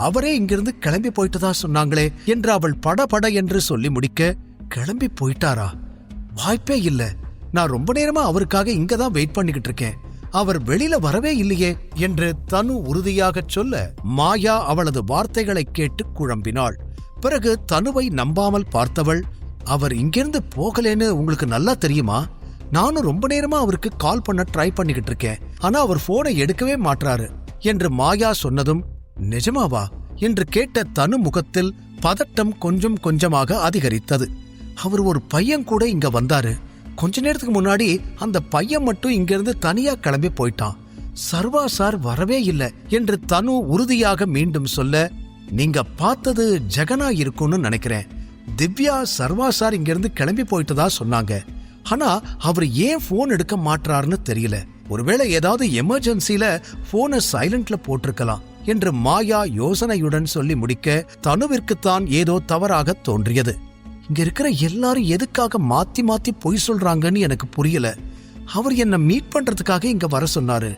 அவரே இங்கிருந்து கிளம்பி போயிட்டுதா சொன்னாங்களே என்று அவள் பட என்று சொல்லி முடிக்க, கிளம்பி போயிட்டாரா, வாய்ப்பே இல்ல, நான் ரொம்ப நேரமா அவருக்காக இங்கதான் வெயிட் பண்ணிக்கிட்டு இருக்கேன், அவர் வெளியில வரவே இல்லையே என்று தனு உறுதியாக சொல்ல மாயா அவளது வார்த்தைகளை கேட்டு குழம்பினாள். பிறகு தனுவை நம்பாமல் பார்த்தவள், அவர் இங்கிருந்து போகலேன்னு உங்களுக்கு நல்லா தெரியுமா, நானும் ரொம்ப நேரமா அவருக்கு கால் பண்ண ட்ரை பண்ணிக்கிட்டு இருக்கேன், ஆனா அவர் போனை எடுக்கவே மாட்டாரு என்று மாயா சொன்னதும், நிஜமாவா என்று கேட்ட தனு முகத்தில் பதட்டம் கொஞ்சம் கொஞ்சமாக அதிகரித்தது. அவர் ஒரு பையன் கூட இங்க வந்தாரு, கொஞ்ச நேரத்துக்கு முன்னாடி அந்த பையன் மட்டும் இங்கிருந்து தனியா கிளம்பி போயிட்டான், சர்வா சார் வரவே இல்லை என்று தனு உறுதியாக மீண்டும் சொல்ல, நீங்க பார்த்தது ஜெகனா இருக்கும்னு நினைக்கிறேன், திவ்யா சர்வா சார் இங்கிருந்து கிளம்பி போயிட்டதா சொன்னாங்க, ஆனா அவர் ஏன் போன் எடுக்க மாட்டாருன்னு தெரியல, ஒருவேளை ஏதாவது எமர்ஜென்சில போனை சைலண்ட்ல போட்டிருக்கலாம் என்று மாயா யோசனையுடன் சொல்லி முடிக்க தனுவிற்குத்தான் ஏதோ தவறாக தோன்றியது. இங்க இருக்கிற எல்லாரும் எதுக்காக மாத்தி மாத்தி பொய் சொல்றாங்கன்னு எனக்கு புரியல, அவர் என்ன மீட் பண்றதுக்காக இங்க வர சொன்னாரு,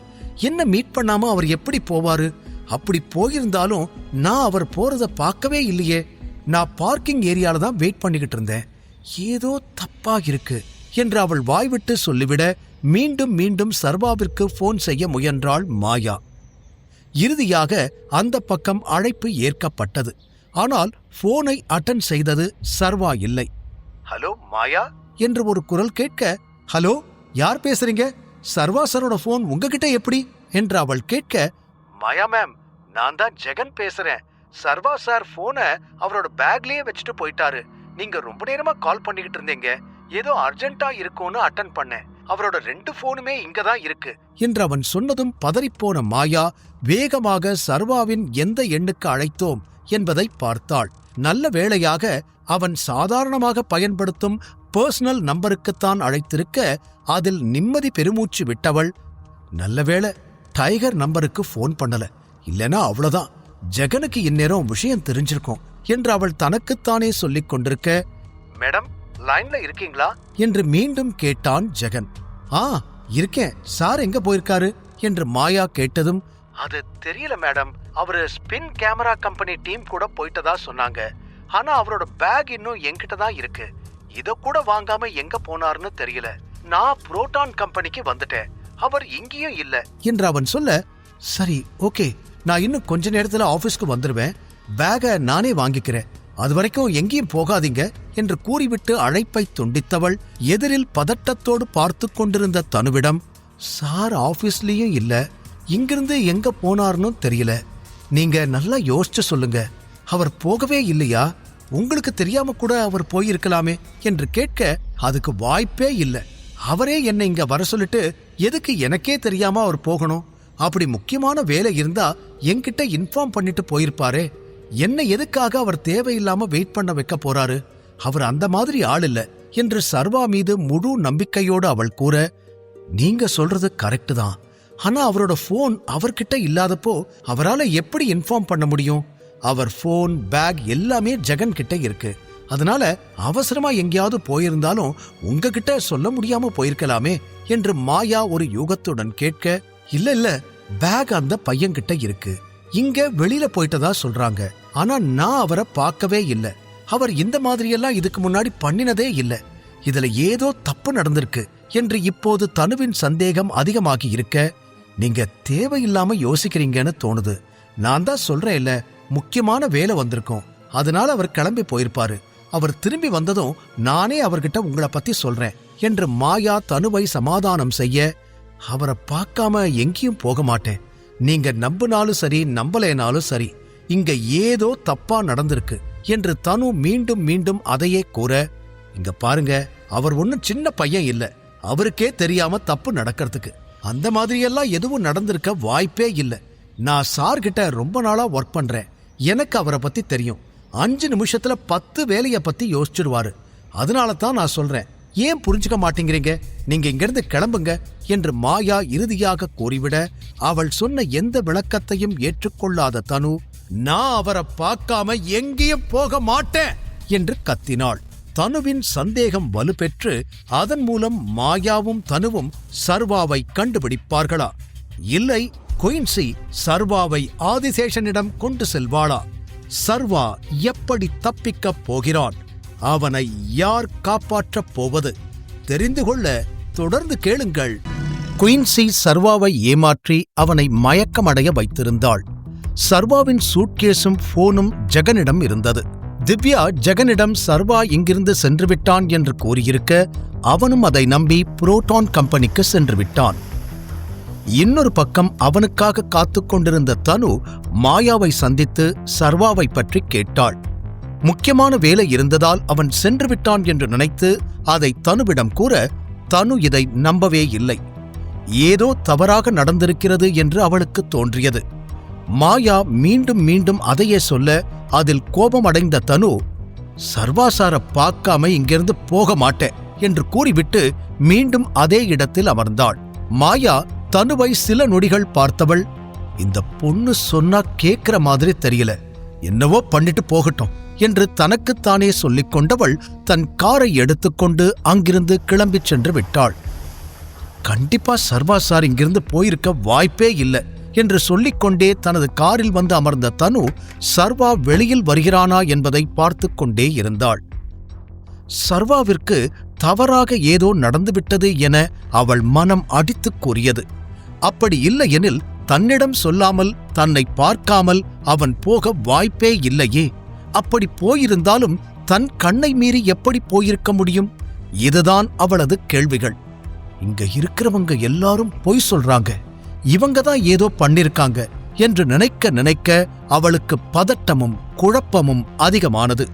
என்ன மீட் பண்ணாம அவர் எப்படி போவாரு, அப்படி போயிருந்தாலும் நான் அவர் போறத பார்க்கவே இல்லையே, நான் பார்க்கிங் ஏரியால தான் வெயிட் பண்ணிக்கிட்டு இருந்தேன், ஏதோ தப்பா இருக்கு என்று அவள் வாய்விட்டு சொல்லிவிட மீண்டும் மீண்டும் சர்வாவிற்கு போன் செய்ய முயன்றாள் மாயா. இறுதியாக அந்த பக்கம் அழைப்பு ஏற்கப்பட்டது. ஆனால் போனை அட்டன் செய்தது சர்வா இல்லை. ஹலோ மாயா என்று ஒரு குரல் கேட்க, ஹலோ யார் பேசுறீங்க, சர்வா சாரோட போன் உங்ககிட்ட எப்படி என்று அவள் கேட்க, மாயா மேம் நான் தான் ஜெகன் பேசுறேன், சர்வா சார் போனை அவரோட பேக்லயே வச்சுட்டு போயிட்டாரு, நீங்க ரொம்ப நேரமா கால் பண்ணிக்கிட்டு இருந்தீங்க, ஏதோ அர்ஜென்ட்டா இருக்கும்னு அட்டன் பண்ணேன், அவரோட 2 போனுமே இங்கதான் இருக்கு என்று அவன் சொன்னதும் பதறிப்போன மாயா வேகமாக சர்வாவின் எந்த எண்ணுக்கு அழைத்தோம் என்பதை பார்த்தாள். நல்ல வேளையாக அவன் சாதாரணமாக பயன்படுத்தும் பர்சனல் நம்பருக்குத்தான் அழைத்திருக்க அதில் நிம்மதி பெருமூச்சு விட்டவள், நல்ல வேளை டைகர் நம்பருக்கு போன் பண்ணல, இல்லனா அவ்வளவுதான், ஜெகனுக்கு இந்நேரம் விஷயம் தெரிஞ்சிருக்கும் என்று அவள் தனக்குத்தானே சொல்லிக் கொண்டிருக்க, மேடம் லைன்ல இருக்கீங்களா என்று மீண்டும் கேட்டான் ஜெகன். இருக்கேன், சார் எங்க போயிருக்காரு என்று மாயா கேட்டதும், அது தெரியல மேடம். அவரு ஸ்பின் கேமரா கம்பெனி டீம் கூட போயிட்டதா சொன்னாங்க. ஆனா அவரோட பேக் இன்னும் என்கிட்ட தான் இருக்கு. இத கூட வாங்காம எங்க போனாருன்னு தெரியல. நான் புரோட்டான் கம்பெனிக்கு வந்துட்டேன். அவர் இங்கேயும் இல்ல என்று அவன் சொல்ல, சரி ஓகே, நான் இன்னும் கொஞ்ச நேரத்துல ஆபீஸ்க்கு வந்துருவேன். பேக நானே வாங்கிக்கிறேன். அது வரைக்கும் எங்கேயும் போகாதீங்க என்று கூறிவிட்டு அழைப்பை துண்டித்தவள் எதிரில் பதட்டத்தோடு பார்த்து கொண்டிருந்த தனுவிடம், சார் ஆபீஸ்லயும் இல்ல, இங்கிருந்து எங்க போனார்னு தெரியல. நீங்க நல்லா யோசிச்சு சொல்லுங்க. அவர் போகவே இல்லையா? உங்களுக்கு தெரியாம கூட அவர் போயிருக்கலாமே என்று கேட்க, அதுக்கு வாய்ப்பே இல்ல. அவரே என்னை இங்க வர சொல்லிட்டு எதுக்கு எனக்கே தெரியாம அவர் போகணும்? அப்படி முக்கியமான வேலை இருந்தா என்கிட்ட இன்ஃபார்ம் பண்ணிட்டு போயிருப்பாரே. என்ன எதுக்காக அவர் தேவையில்லாம வெயிட் பண்ண வைக்க போறாரு? அவர் அந்த மாதிரி ஆள் இல்ல என்று சர்வா மீது முழு நம்பிக்கையோடு அவள் கூற, நீங்க சொல்றது கரெக்ட் தான். ஆனா அவரோட போன் அவர்கிட்ட இல்லாதப்போ அவரால எப்படி இன்ஃபார்ம் பண்ண முடியும்? அவர் போன், பேக் எல்லாமே ஜெகன் கிட்ட இருக்கு. அதனால அவசரமா எங்கேயாவது போயிருந்தாலும் உங்ககிட்ட சொல்ல முடியாம போயிருக்கலாமே என்று மாயா ஒரு யூகத்துடன் கேட்க, இல்ல பேக் அந்த பையன்கிட்ட இருக்கு. இங்க வெளியில போயிட்டதா சொல்றாங்க. ஆனா நான் அவரை பார்க்கவே இல்ல. அவர் இந்த மாதிரியெல்லாம் இதுக்கு முன்னாடி பண்ணினதே இல்ல. இதுல ஏதோ தப்பு நடந்திருக்கு என்று இப்போது தனுவின் சந்தேகம் அதிகமாகி இருக்க, நீங்க தேவையில்லாம யோசிக்கிறீங்கன்னு தோணுது. நான் தான் சொல்றேன் இல்ல, முக்கியமான வேலை வந்திருக்கும். அதனால அவர் கிளம்பி போயிருப்பாரு. அவர் திரும்பி வந்ததும் நானே அவர்கிட்ட உங்களை பத்தி சொல்றேன் என்று மாயா தனுவை சமாதானம் செய்ய, அவரை பார்க்காம எங்கேயும் போக மாட்டேன். நீங்க நம்பினாலும் சரி நம்பலேனாலும் சரி, இங்க ஏதோ தப்பா நடந்திருக்கு என்று தனு மீண்டும் மீண்டும் அதையே கூற, இங்க பாருங்க, அவர் ஒன்னும் சின்ன பையன் இல்ல. அவருக்கே தெரியாம தப்பு நடக்கிறதுக்கு அந்த மாதிரியெல்லாம் எதுவும் நடந்திருக்க வாய்ப்பே இல்ல. நான் சார்கிட்ட ரொம்ப நாளா ஒர்க் பண்றேன். எனக்கு அவரை பத்தி தெரியும். 5 நிமிஷத்துல 10 வேலைய பத்தி யோசிச்சிருவாரு. அதனால தான் நான் சொல்றேன். ஏன் புரிஞ்சுக்க மாட்டேங்கிறீங்க? நீங்க இங்கிருந்து கிளம்புங்க என்று மாயா இறுதியாக கூறிவிட, அவள் சொன்ன எந்த விளக்கத்தையும் ஏற்றுக்கொள்ளாத தனு, நான் அவரை பார்க்காம எங்கேயும் போக மாட்டேன் என்று கத்தினாள். தனுவின் சந்தேகம் வலுப்பெற்று அதன் மூலம் மாயாவும் தனுவும் சர்வாவை கண்டுபிடிப்பார்களா? இல்லை குயின்சி சர்வாவை ஆதிசேஷனிடம் கொண்டு செல்வாளா? சர்வா எப்படி தப்பிக்கப் போகிறான்? அவனை யார் காப்பாற்றப் போவது? தெரிந்து கொள்ள தொடர்ந்து கேளுங்கள். குயின்சி சர்வாவை ஏமாற்றி அவனை மயக்கமடைய வைத்திருந்தாள். சர்வாவின் சூட்கேஸும் போனும் ஜெகனிடம் இருந்தது. திவ்யா ஜெகனிடம் சர்வா இங்கிருந்து சென்றுவிட்டான் என்று கூறியிருக்க, அவனும் அதை நம்பி புரோட்டான் கம்பெனிக்கு சென்று விட்டான். இன்னொரு பக்கம் அவனுக்காக காத்து கொண்டிருந்த தனு மாயாவை சந்தித்து சர்வாவை பற்றி கேட்டாள். முக்கியமான வேலை இருந்ததால் அவன் சென்று விட்டான் என்று நினைத்து அதை தனுவிடம் கூற, தனு இதை நம்பவே இல்லை. ஏதோ தவறாக நடந்திருக்கிறது என்று அவளுக்கு தோன்றியது. மாயா மீண்டும் மீண்டும் அதையே சொல்ல, அதில் கோபமடைந்த தனு, சர்வாசார பார்க்காம இங்கிருந்து போக மாட்டேன் என்று கூறிவிட்டு மீண்டும் அதே இடத்தில் அமர்ந்தாள். மாயா தனுவை சில நொடிகள் பார்த்தவள், இந்த பொண்ணு சொன்னா கேட்கிற மாதிரி தெரியல, என்னவோ பண்ணிட்டு போகட்டும் என்று தனக்குத்தானே சொல்லிக் கொண்டவள் தன் காரை எடுத்துக்கொண்டு அங்கிருந்து கிளம்பிச் சென்று விட்டாள். கண்டிப்பா சர்வா சார் இங்கிருந்து போயிருக்க வாய்ப்பே இல்லை என்று சொல்லிக்கொண்டே தனது காரில் வந்து அமர்ந்த தனு சர்வா வெளியில் வருகிறானா என்பதை பார்த்து கொண்டே இருந்தாள். சர்வாவிற்கு தவறாக ஏதோ நடந்துவிட்டது என அவள் மனம் அடித்துக் கூறியது. அப்படி இல்லையெனில் தன்னிடம் சொல்லாமல் தன்னை பார்க்காமல் அவன் போக வாய்ப்பே இல்லையே. அப்படி போயிருந்தாலும் தன் கண்ணை மீறி எப்படி போயிருக்க முடியும்? இதுதான் அவளது கேள்விகள். இங்க இருக்கிறவங்க எல்லாரும் பொய் சொல்றாங்க, இவங்க தான் ஏதோ பண்ணிருக்காங்க என்று நினைக்க நினைக்க அவளுக்கு பதட்டமும் குழப்பமும் அதிகமானது.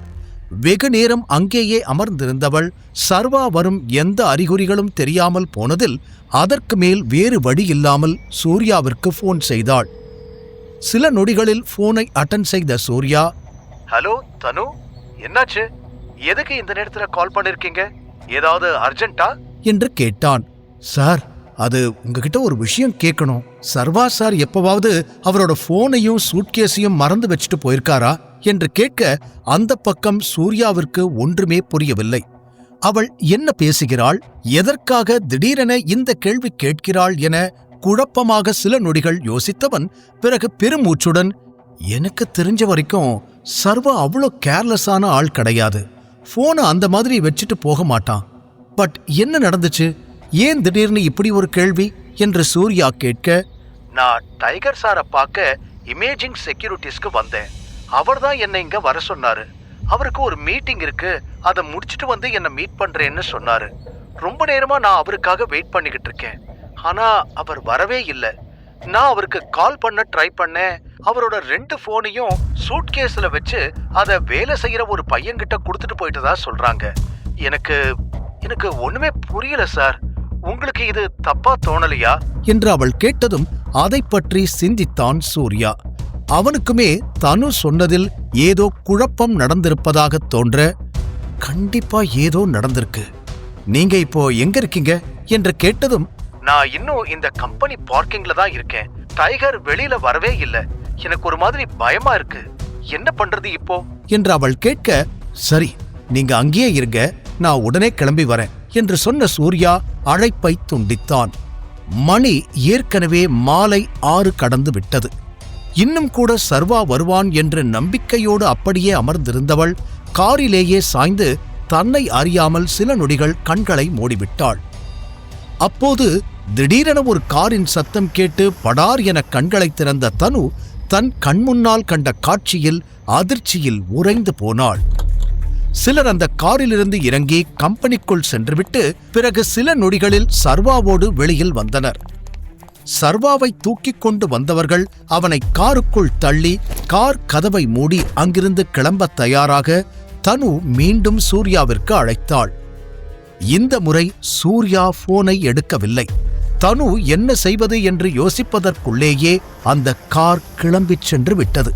வெகு நேரம் அங்கேயே அமர்ந்திருந்தவள் சர்வா வரும் எந்த அறிகுறிகளும் தெரியாமல் போனதில் அதற்கு மேல் வேறு வழி இல்லாமல் சூர்யாவிற்கு போன் செய்தாள். சில நொடிகளில் போனை அட்டன் செய்த சூர்யா, ஹலோ தனு, என்னாச்சு? எதுக்கு இந்த நேரத்துல கால் பண்ணிருக்கீங்க? ஏதாவது அர்ஜென்ட்டா என்று கேட்டான். சார், அது உங்ககிட்ட ஒரு விஷயம் கேட்கணும். சர்வா சார் எப்பவாவது அவரோட போனையும் சூட்கேஸையும் மறந்து வச்சுட்டு போயிருக்காரா என்று கேட்க அந்த பக்கம் சூர்யாவிற்கு ஒன்றுமே புரியவில்லை. அவள் என்ன பேசுகிறாள், எதற்காக திடீரென இந்த கேள்வி கேட்கிறாள் என குழப்பமாக சில நொடிகள் யோசித்தவன் பிறகு பெருமூச்சுடன், எனக்கு தெரிஞ்ச வரைக்கும் சர்வா அவ்வளோ கேர்லெஸ்ஸான ஆள் கிடையாது. போனை அந்த மாதிரி வச்சுட்டு போக மாட்டான். பட் என்ன நடந்துச்சு? ஏன் திடீர்னு இப்படி ஒரு கேள்வி என்று சூர்யா கேட்க, நான் டைகர் சாரை பார்க்க இமேஜிங் செக்யூரிட்டிஸ்க்கு வந்தேன். அவர்தான் என்னை இங்க வர சொன்னாரு. அவருக்கு ஒரு மீட்டிங் இருக்கு, அதை முடிச்சுட்டு வந்து என்னை மீட் பண்றேன்னு சொன்னாரு. ரொம்ப நேரமா நான் அவருக்காக வெயிட் பண்ணிக்கிட்டு இருக்கேன். ஆனா அவர் வரவே இல்லை. நான் அவருக்கு கால் பண்ண ட்ரை பண்ணேன். அவரோட 2 போனையும் சூட்கேஸ்ல வச்சு அதை வேலை செய்யற ஒரு பையன்கிட்ட கொடுத்துட்டு போயிட்டதா சொல்றாங்க. எனக்கு ஒண்ணுமே புரியல சார். உங்களுக்கு இது தப்பா தோணலையா என்று அவள் கேட்டதும் அதை பற்றி சிந்தித்தான் சூர்யா. அவனுக்குமே தனு சொன்னதில் ஏதோ குழப்பம் நடந்திருப்பதாக தோன்ற, கண்டிப்பா ஏதோ நடந்திருக்கு. நீங்க இப்போ எங்க இருக்கீங்க என்று கேட்டதும், நான் இன்னும் இந்த கம்பெனி பார்க்கிங்ல தான் இருக்கேன். டைகர் வெளியில வரவே இல்லை. எனக்கு ஒரு மாதிரி பயமா இருக்கு. என்ன பண்றது இப்போ என்று அவள் கேட்க, சரி நீங்க அங்கேயே இருங்க, நான் உடனே கிளம்பி வரேன் என்று சொன்ன சூர்யா அழைப்பை துண்டித்தான். மணி ஏற்கனவே மாலை 6 கடந்து விட்டது. இன்னும் கூட சர்வா வருவான் என்று நம்பிக்கையோடு அப்படியே அமர்ந்திருந்தவள் காரிலேயே சாய்ந்து தன்னை அறியாமல் சில நொடிகள் கண்களை மூடிவிட்டாள். அப்போது திடீரென ஒரு காரின் சத்தம் கேட்டு படார் என கண்களை திறந்த தனு தன் கண்முன்னால் கண்ட காட்சியில் அதிர்ச்சியில் உறைந்து போனாள். சிலர் அந்த காரிலிருந்து இறங்கி கம்பெனிக்குள் சென்றுவிட்டு பிறகு சில நொடிகளில் சர்வாவோடு வெளியில் வந்தனர். சர்வாவை தூக்கிக் கொண்டு வந்தவர்கள் அவனை காருக்குள் தள்ளி கார் கதவை மூடி அங்கிருந்து கிளம்ப தயாராக தனு மீண்டும் சூர்யாவிற்கு அழைத்தாள். இந்த முறை சூர்யா போனை எடுக்கவில்லை. தனு என்ன செய்வது என்று யோசிப்பதற்குள்ளேயே அந்த கார் கிளம்பிச் சென்று விட்டது.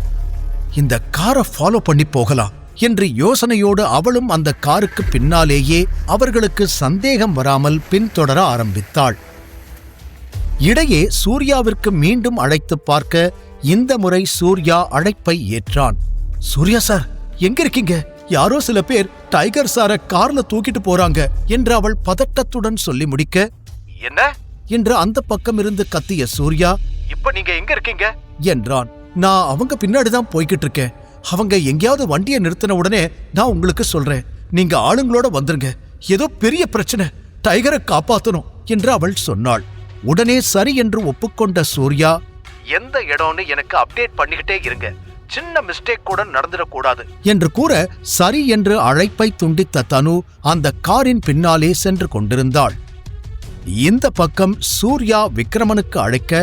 இந்த காரை ஃபாலோ பண்ணி போகலாம் என்று யோசனையோடு அவளும் அந்த காருக்கு பின்னாலேயே அவர்களுக்கு சந்தேகம் வராமல் பின்தொடர ஆரம்பித்தாள். இடையே சூர்யாவிற்கு மீண்டும் அழைத்து பார்க்க இந்த முறை சூர்யா அழைப்பை ஏற்றான். சூர்யா சார், எங்க இருக்கீங்க? யாரோ சில பேர் டைகர் சாரை கார்ல தூக்கிட்டு போறாங்க என்று அவள் பதட்டத்துடன் சொல்லி முடிக்க, என்ன என்று அந்த பக்கம் இருந்து கத்திய சூர்யா, இப்ப நீங்க எங்க இருக்கீங்க என்றான். நான் அவங்க பின்னாடிதான் போய்கிட்டு இருக்கேன். அவங்க எங்கேயாவது வண்டியை நிறுத்தின உடனே நான் உங்களுக்கு சொல்றேன். நீங்க ஆளுங்களோட வந்துருங்க. ஏதோ பெரிய பிரச்சனை, டைகரை காப்பாத்தணும் என்று அவள் சொன்னாள். உடனே சரி என்று ஒப்புக்கொண்ட சூர்யா, எந்த இடம்னு எனக்கு அப்டேட் பண்ணிக்கிட்டே இருங்க, சின்ன மிஸ்டேக் கூட நடந்துடக்கூடாது என்று கூற சரி என்று அழைப்பை துண்டித்த தனு அந்த காரின் பின்னாலே சென்று கொண்டிருந்தாள். இந்த பக்கம் சூர்யா விக்ரமனுக்கு அழைக்க,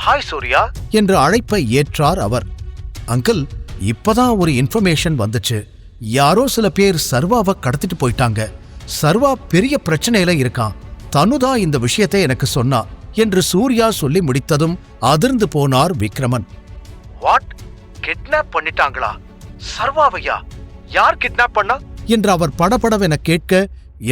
ஹாய் சூர்யா என்று அழைப்பை ஏற்றார் அவர். அங்கிள், இப்பதான் ஒரு இன்ஃபர்மேஷன் வந்துச்சு. யாரோ சில பேர் சர்வாவை கடத்திட்டு போயிட்டாங்க. சர்வா பெரிய பிரச்சனையில இருக்கான். தனுதான் இந்த விஷயத்தை எனக்கு சொன்னா என்று சூர்யா சொல்லி முடித்ததும் அதிர்ந்து போனார் விக்ரமன். வாட்? கிட்னாப் பண்ணிட்டாங்களா? சர்வாவையா? யார் கிட்னாப் பண்ணா என்று அவர் படபடவென கேட்க,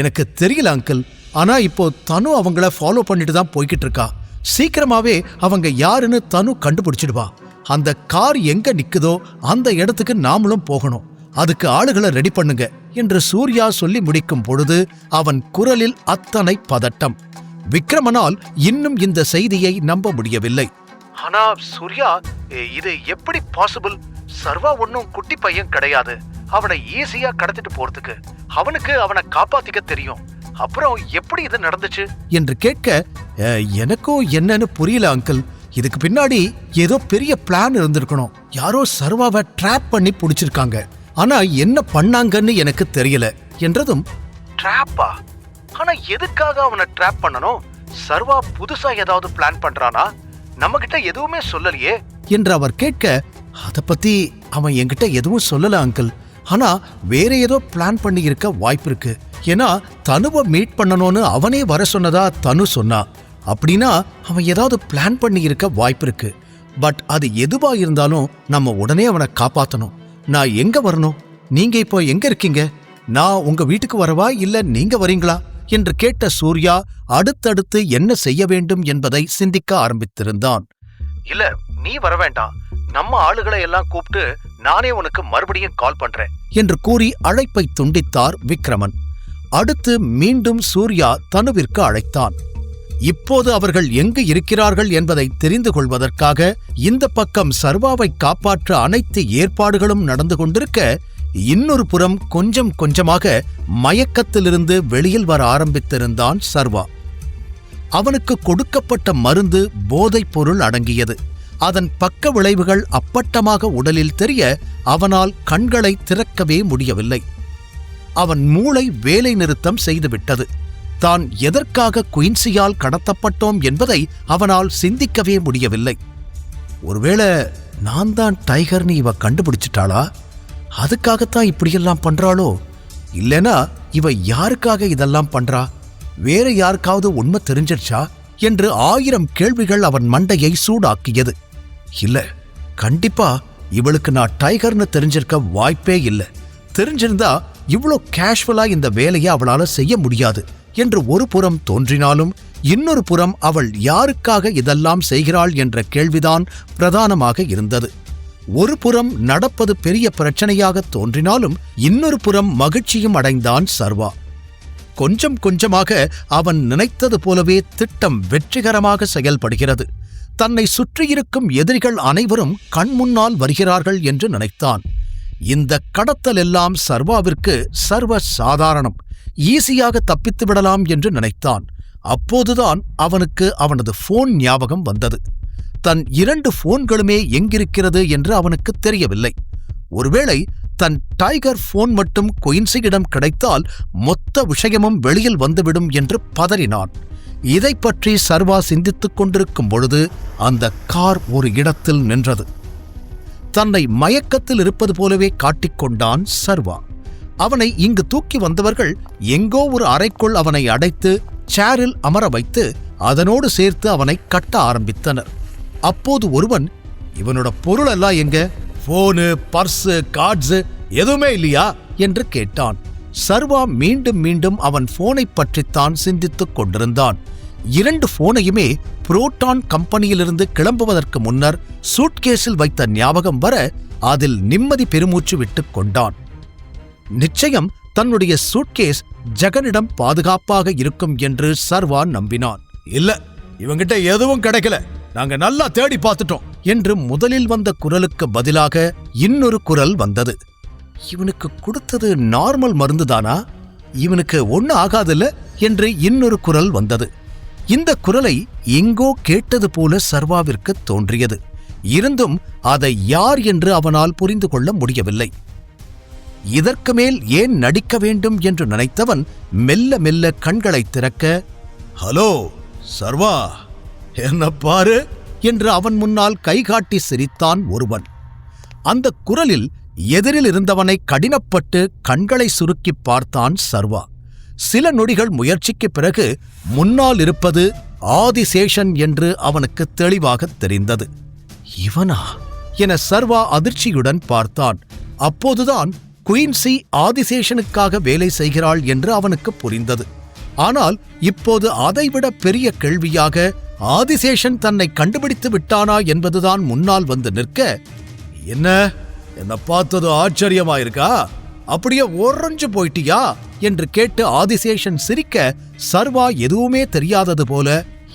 எனக்கு தெரியல அங்கிள். ஆனா இப்போ தனு அவங்கள ஃபாலோ பண்ணிட்டு தான் போய்கிட்டு இருக்கா. சீக்கிரமாவே அவங்க யாருன்னு தனு கண்டுபிடிச்சிடுவா. அந்த கார் எங்க நிக்குதோ அந்த இடத்துக்கு நாமளும் போகணும். அதுக்கு ஆளுகளை ரெடி பண்ணுங்க என்று சூர்யா சொல்லி முடிக்கும் பொழுது அவன் குரலில் அத்தனை பதட்டம். விக்ரமனால் இன்னும் இந்த செய்தியை நம்ப முடியவில்லை. ஆனா சூர்யா, இது எப்படி பாசிபிள்? சர்வா ஒன்னும் குட்டி பையன் கிடையாது. அவனை ஈஸியா கடத்திட்டு போறதுக்கு அவனுக்கு அவனை காப்பாத்திக்க தெரியும். அப்புறம் எப்படி இது நடந்துச்சு என்று கேட்க, எனக்கும் என்னன்னு புரியல அங்கிள். இதுக்கு பின்னாடி ஏதோ பெரிய பிளான் இருந்திருக்கணும். யாரோ சர்வாவை ட்ராப் பண்ணி புடிச்சிருக்காங்க. ஆனா என்ன பண்ணாங்கன்னு எனக்கு தெரியல என்றதும், ட்ராப்பா? ஆனா எதுக்காக அவனை ட்ராப் பண்ணணும்? சர்வா புதுசா ஏதாவது பிளான் பண்றானா? நம்ம கிட்ட எதுவுமே சொல்லலையே என்று அவர் கேட்க, அத பத்தி அவன் என்கிட்ட எதுவும் சொல்லல அங்கிள். ஆனா வேற ஏதோ பிளான் பண்ணி இருக்க வாய்ப்பு இருக்கு. ஏன்னா தனுவை மீட் பண்ணணும்னு அவனே வர சொன்னதா தனு சொன்னா. அப்படின்னா அவன் ஏதாவது பிளான் பண்ணி இருக்க வாய்ப்பு இருக்கு. பட் அது எதுவா இருந்தாலும் நம்ம உடனே அவனை காப்பாத்தணும். நான் எங்க வரணும்? நீங்க இப்போ எங்க இருக்கீங்க? நான் உங்க வீட்டுக்கு வரவா இல்ல நீங்க வரீங்களா என்று கேட்ட சூர்யா அடுத்தடுத்து என்ன செய்ய வேண்டும் என்பதை சிந்திக்க ஆரம்பித்திருந்தான். இல்ல, நீ வர வேண்டாம். நம்ம ஆளுகளை எல்லாம் கூப்பிட்டு நானே உனக்கு மறுபடியும் கால் பண்றேன் என்று கூறி அழைப்பை துண்டித்தார் விக்ரமன். அடுத்து மீண்டும் சூர்யா தனுவிற்கு அழைத்தான். இப்போது அவர்கள் எங்கு இருக்கிறார்கள் என்பதை தெரிந்து கொள்வதற்காக இந்த பக்கம் சர்வாவை காப்பாற்ற அனைத்து ஏற்பாடுகளும் நடந்து கொண்டிருக்க, இன்னொரு புறம் கொஞ்சம் கொஞ்சமாக மயக்கத்திலிருந்து வெளியில் வர ஆரம்பித்திருந்தான் சர்வா. அவனுக்கு கொடுக்கப்பட்ட மருந்து போதைப் பொருள் அடங்கியது. அதன் பக்க விளைவுகள் அப்பட்டமாக உடலில் தெரிய அவனால் கண்களை திறக்கவே முடியவில்லை. அவன் மூளை வேலை நிறுத்தம் செய்துவிட்டது. தான் எதற்காக குயின்சியால் கடத்தப்பட்டோம் என்பதை அவனால் சிந்திக்கவே முடியவில்லை. ஒருவேளை நான் தான் டைகர்னு இவ கண்டுபிடிச்சிட்டாளா? அதுக்காகத்தான் இப்படியெல்லாம் பண்றாளோ? இல்லைனா இவ யாருக்காக இதெல்லாம் பண்றா? வேற யாருக்காவது உண்மை தெரிஞ்சிருச்சா என்று 1000 கேள்விகள் அவன் மண்டையை சூடாக்கியது. இல்ல, கண்டிப்பா இவளுக்கு நான் டைகர்னு தெரிஞ்சிருக்க வாய்ப்பே இல்லை. தெரிஞ்சிருந்தா இவ்வளோ கேஷுவலா இந்த வேலையை அவளால செய்ய முடியாது என்று ஒரு புறம் தோன்றினாலும், இன்னொரு புறம் அவள் யாருக்காக இதெல்லாம் செய்கிறாள் என்ற கேள்விதான் பிரதானமாக இருந்தது. ஒரு புறம் நடப்பது பெரிய பிரச்சனையாக தோன்றினாலும், இன்னொரு புறம் மகிழ்ச்சியும் அடைந்தான் சர்வா. கொஞ்சம் கொஞ்சமாக அவன் நினைத்தது போலவே திட்டம் வெற்றிகரமாக செயல்படுகிறது. தன்னை சுற்றியிருக்கும் எதிரிகள் அனைவரும் கண்முன்னால் வருகிறார்கள் என்று நினைத்தான். இந்த கடத்தல் எல்லாம் சர்வாவிற்கு சர்வ சாதாரணம், ஈஸியாக தப்பித்து விடலாம் என்று நினைத்தான். அப்போதுதான் அவனுக்கு அவனது போன் ஞாபகம் வந்தது. தன் 2 போன்களுமே எங்கிருக்கிறது என்று அவனுக்கு தெரியவில்லை. ஒருவேளை தன் டைகர் போன் மட்டும் குயின்சியிடம் கிடைத்தால் மொத்த விஷயமும் வெளியில் வந்துவிடும் என்று பதறினான். இதை பற்றி சர்வா சிந்தித்துக் கொண்டிருக்கும் பொழுது அந்த கார் ஒரு இடத்தில் நின்றது. தன்னை மயக்கத்தில் இருப்பது போலவே காட்டிக்கொண்டான் சர்வா. அவனை இங்கு தூக்கி வந்தவர்கள் எங்கோ ஒரு அறைக்குள் அவனை அடைத்து சேரில் அமர வைத்து அதனோடு சேர்த்து அவனை கட்ட ஆரம்பித்தனர். அப்போது ஒருவன், இவனோட பொருள் எல்லாம் எங்க? போனு, பர்ஸு, கார்ட்ஸு எதுவுமே இல்லையா என்று கேட்டான். சர்வா மீண்டும் மீண்டும் அவன் போனை பற்றித்தான் சிந்தித்துக் கொண்டிருந்தான். 2 போனையுமே புரோட்டான் கம்பெனியிலிருந்து கிளம்புவதற்கு முன்னர் சூட்கேஸில் வைத்த ஞாபகம் வர அதில் நிம்மதி பெருமூச்சு விட்டுக் கொண்டான். நிச்சயம் தன்னுடைய சூட்கேஸ் ஜெகனிடம் பாதுகாப்பாக இருக்கும் என்று சர்வா நம்பினான். இல்ல, இவங்கிட்ட எதுவும் கிடைக்கல, நாங்க நல்லா தேடி பார்த்துட்டோம் என்று முதலில் வந்த குரலுக்கு பதிலாக இன்னொரு குரல் வந்தது. இவனுக்கு கொடுத்தது நார்மல் மருந்துதானா? இவனுக்கு ஒண்ணு ஆகாதில்ல என்று இன்னொரு குரல் வந்தது. இந்த குரலை எங்கோ கேட்டது போல சர்வாவிற்கு தோன்றியது. இருந்தும் அதை யார் என்று அவனால் புரிந்து கொள்ள முடியவில்லை. இதற்கு மேல் ஏன் நடிக்க வேண்டும் என்று நினைத்தவன் மெல்ல மெல்ல கண்களை திறக்க, ஹலோ சர்வா, என்ன பாரு என்று அவன் முன்னால் கைகாட்டி சிரித்தான் ஒருவன். அந்த குரலில் எதிரில் இருந்தவனை கடினப்பட்டு கண்களை சுருக்கி பார்த்தான் சர்வா. சில நொடிகள் முயற்சிக்கு பிறகு முன்னால் இருப்பது ஆதிசேஷன் என்று அவனுக்கு தெளிவாக தெரிந்தது. இவனா என சர்வா அதிர்ச்சியுடன் பார்த்தான். அப்போதுதான் குயின்சி ஆதிசேஷனுக்காக வேலை செய்கிறாள் என்று அவனுக்கு புரிந்தது. ஆனால் இப்போது அதைவிட பெரிய கேள்வியாக ஆதிசேஷன் தன்னை கண்டுபிடித்து விட்டானா என்பதுதான் முன்னால் வந்து நிற்க, என்ன பார்த்தது ஆச்சரியமாயிருக்கா? அப்படியே உறைஞ்சு போயிட்டியா என்று கேட்டு ஆதிசேஷன் சிரிக்க, சர்வா எதுவுமே தெரியாதது போல,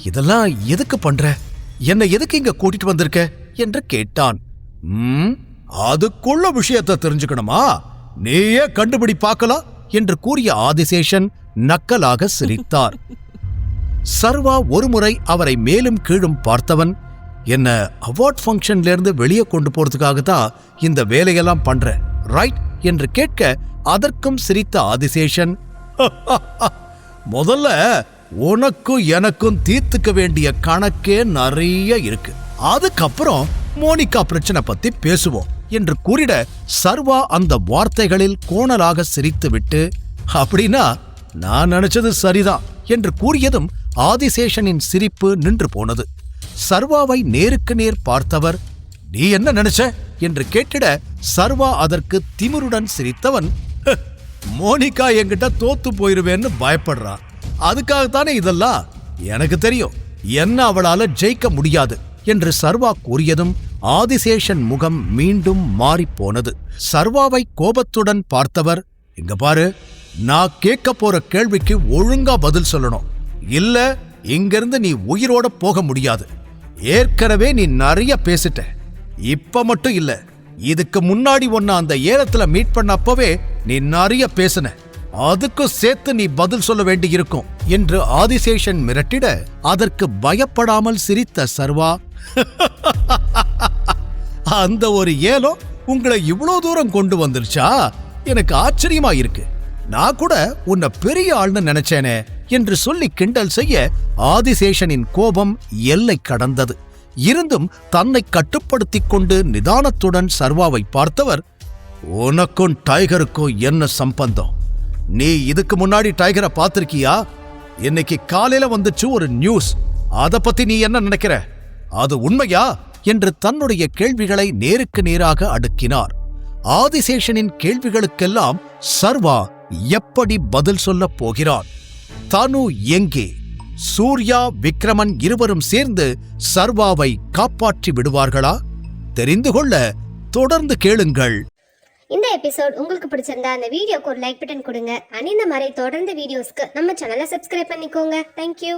இதெல்லாம் எதுக்கு பண்ற? என்னை எதுக்கு இங்க கூட்டிட்டு வந்திருக்க என்று கேட்டான். அதுக்குள்ள விஷயத்தை தெரிஞ்சுக்கணுமா? நீயே கண்டுபிடி பார்க்கலாம் என்று கூறிய ஆதிசேஷன் நக்கலாக சிரித்தார். சர்வா ஒருமுறை அவரை மேலும் கீழும் பார்த்தவன், என்ன அவார்ட் ஃபங்க்ஷன்ல இருந்து வெளியே கொண்டு போறதுக்காகத்தான் இந்த வேலையெல்லாம் பண்ற, ரைட் என்று கேட்க, அதற்கும் சிரித்த ஆதிசேஷன், முதல்ல உனக்கும் எனக்கும் தீர்த்துக்க வேண்டிய கணக்கே நிறைய இருக்கு, அதுக்கப்புறம் மோனிகா பிரச்சனை பத்தி பேசுவோம் என்று கூறிட, சர்வா அந்த வார்த்தைகளில் கோணலாக சிரித்துவிட்டு, அப்படின்னா நான் நினைச்சது சரிதான் என்று கூறியதும் ஆதிசேஷனின் சிரிப்பு நின்று போனது. சர்வாவை நேருக்கு நேர் பார்த்தவர், நீ என்ன நினைச்ச என்று கேட்டிட, சர்வா அதற்கு திமிருடன் சிரித்தவன், மோனிகா என்கிட்ட தோத்து போயிருவேன்னு பயப்படுறா, அதுக்காகத்தானே இதெல்லாம், எனக்கு தெரியும் என்ன அவளால ஜெயிக்க முடியாது என்று சர்வா கூறியதும் ஆதிசேஷன் முகம் மீண்டும் மாறிப்போனது. சர்வாவை கோபத்துடன் பார்த்தவர், இங்க பாரு, நான் கேட்க போற கேள்விக்கு ஒழுங்கா பதில் சொல்லணும், இல்ல இங்கிருந்து நீ உயிரோட போக முடியாது. ஏற்கனவே நீ நிறைய பேசிட்ட. இப்ப மட்டும் இல்ல, இதுக்கு முன்னாடி உன்னை அந்த ஏலத்துல மீட் பண்ணப்பவே நீ நிறைய பேசின. அதுக்கும் சேர்த்து நீ பதில் சொல்ல வேண்டி இருக்கும் என்று ஆதிசேஷன் மிரட்டிட, அதற்கு பயப்படாமல் சிரித்த சர்வா, அந்த ஒரு ஏலம் உங்களை இவ்வளவு தூரம் கொண்டு வந்துருச்சா? எனக்கு ஆச்சரியமா இருக்கு. நான் கூட உன்னை பெரிய ஆள்னு நினைச்சேனே என்று சொல்லி கிண்டல் செய்ய ஆதிசேஷனின் கோபம் எல்லை கடந்தது. இருந்தும் தன்னை கட்டுப்படுத்திக் கொண்டு நிதானத்துடன் சர்வாவை பார்த்தவர், உனக்கும் டைகருக்கும் என்ன சம்பந்தம்? நீ இதுக்கு முன்னாடி டைகரை பார்த்திருக்கியா? இன்னைக்கு காலையில வந்துச்சு ஒரு நியூஸ். அத பத்தி நீ என்ன நினைக்கிற? அது உண்மையா என்று தன்னுடைய கேள்விகளை நேருக்கு நேராக அடுக்கினார். ஆதிசேஷனின் கேள்விகளுக்கெல்லாம் சர்வா எப்படி பதில் சொல்லப் போகிறான்? தனு எங்கே? சூர்யா, விக்ரமன் இருவரும் சேர்ந்து சர்வாவை காப்பாற்றி விடுவார்களா? தெரிந்து கொள்ள தொடர்ந்து கேளுங்கள். இந்த எபிசோட் உங்களுக்கு பிடிச்சிருந்தா அந்த வீடியோக்கு ஒரு லைக் பட்டன் கொடுங்க. அண்ட் இந்த மாதிரி தொடர்ந்து வீடியோஸ்க்கு நம்ம சேனலை சப்ஸ்கிரைப் பண்ணிக்கோங்க. தேங்க்யூ.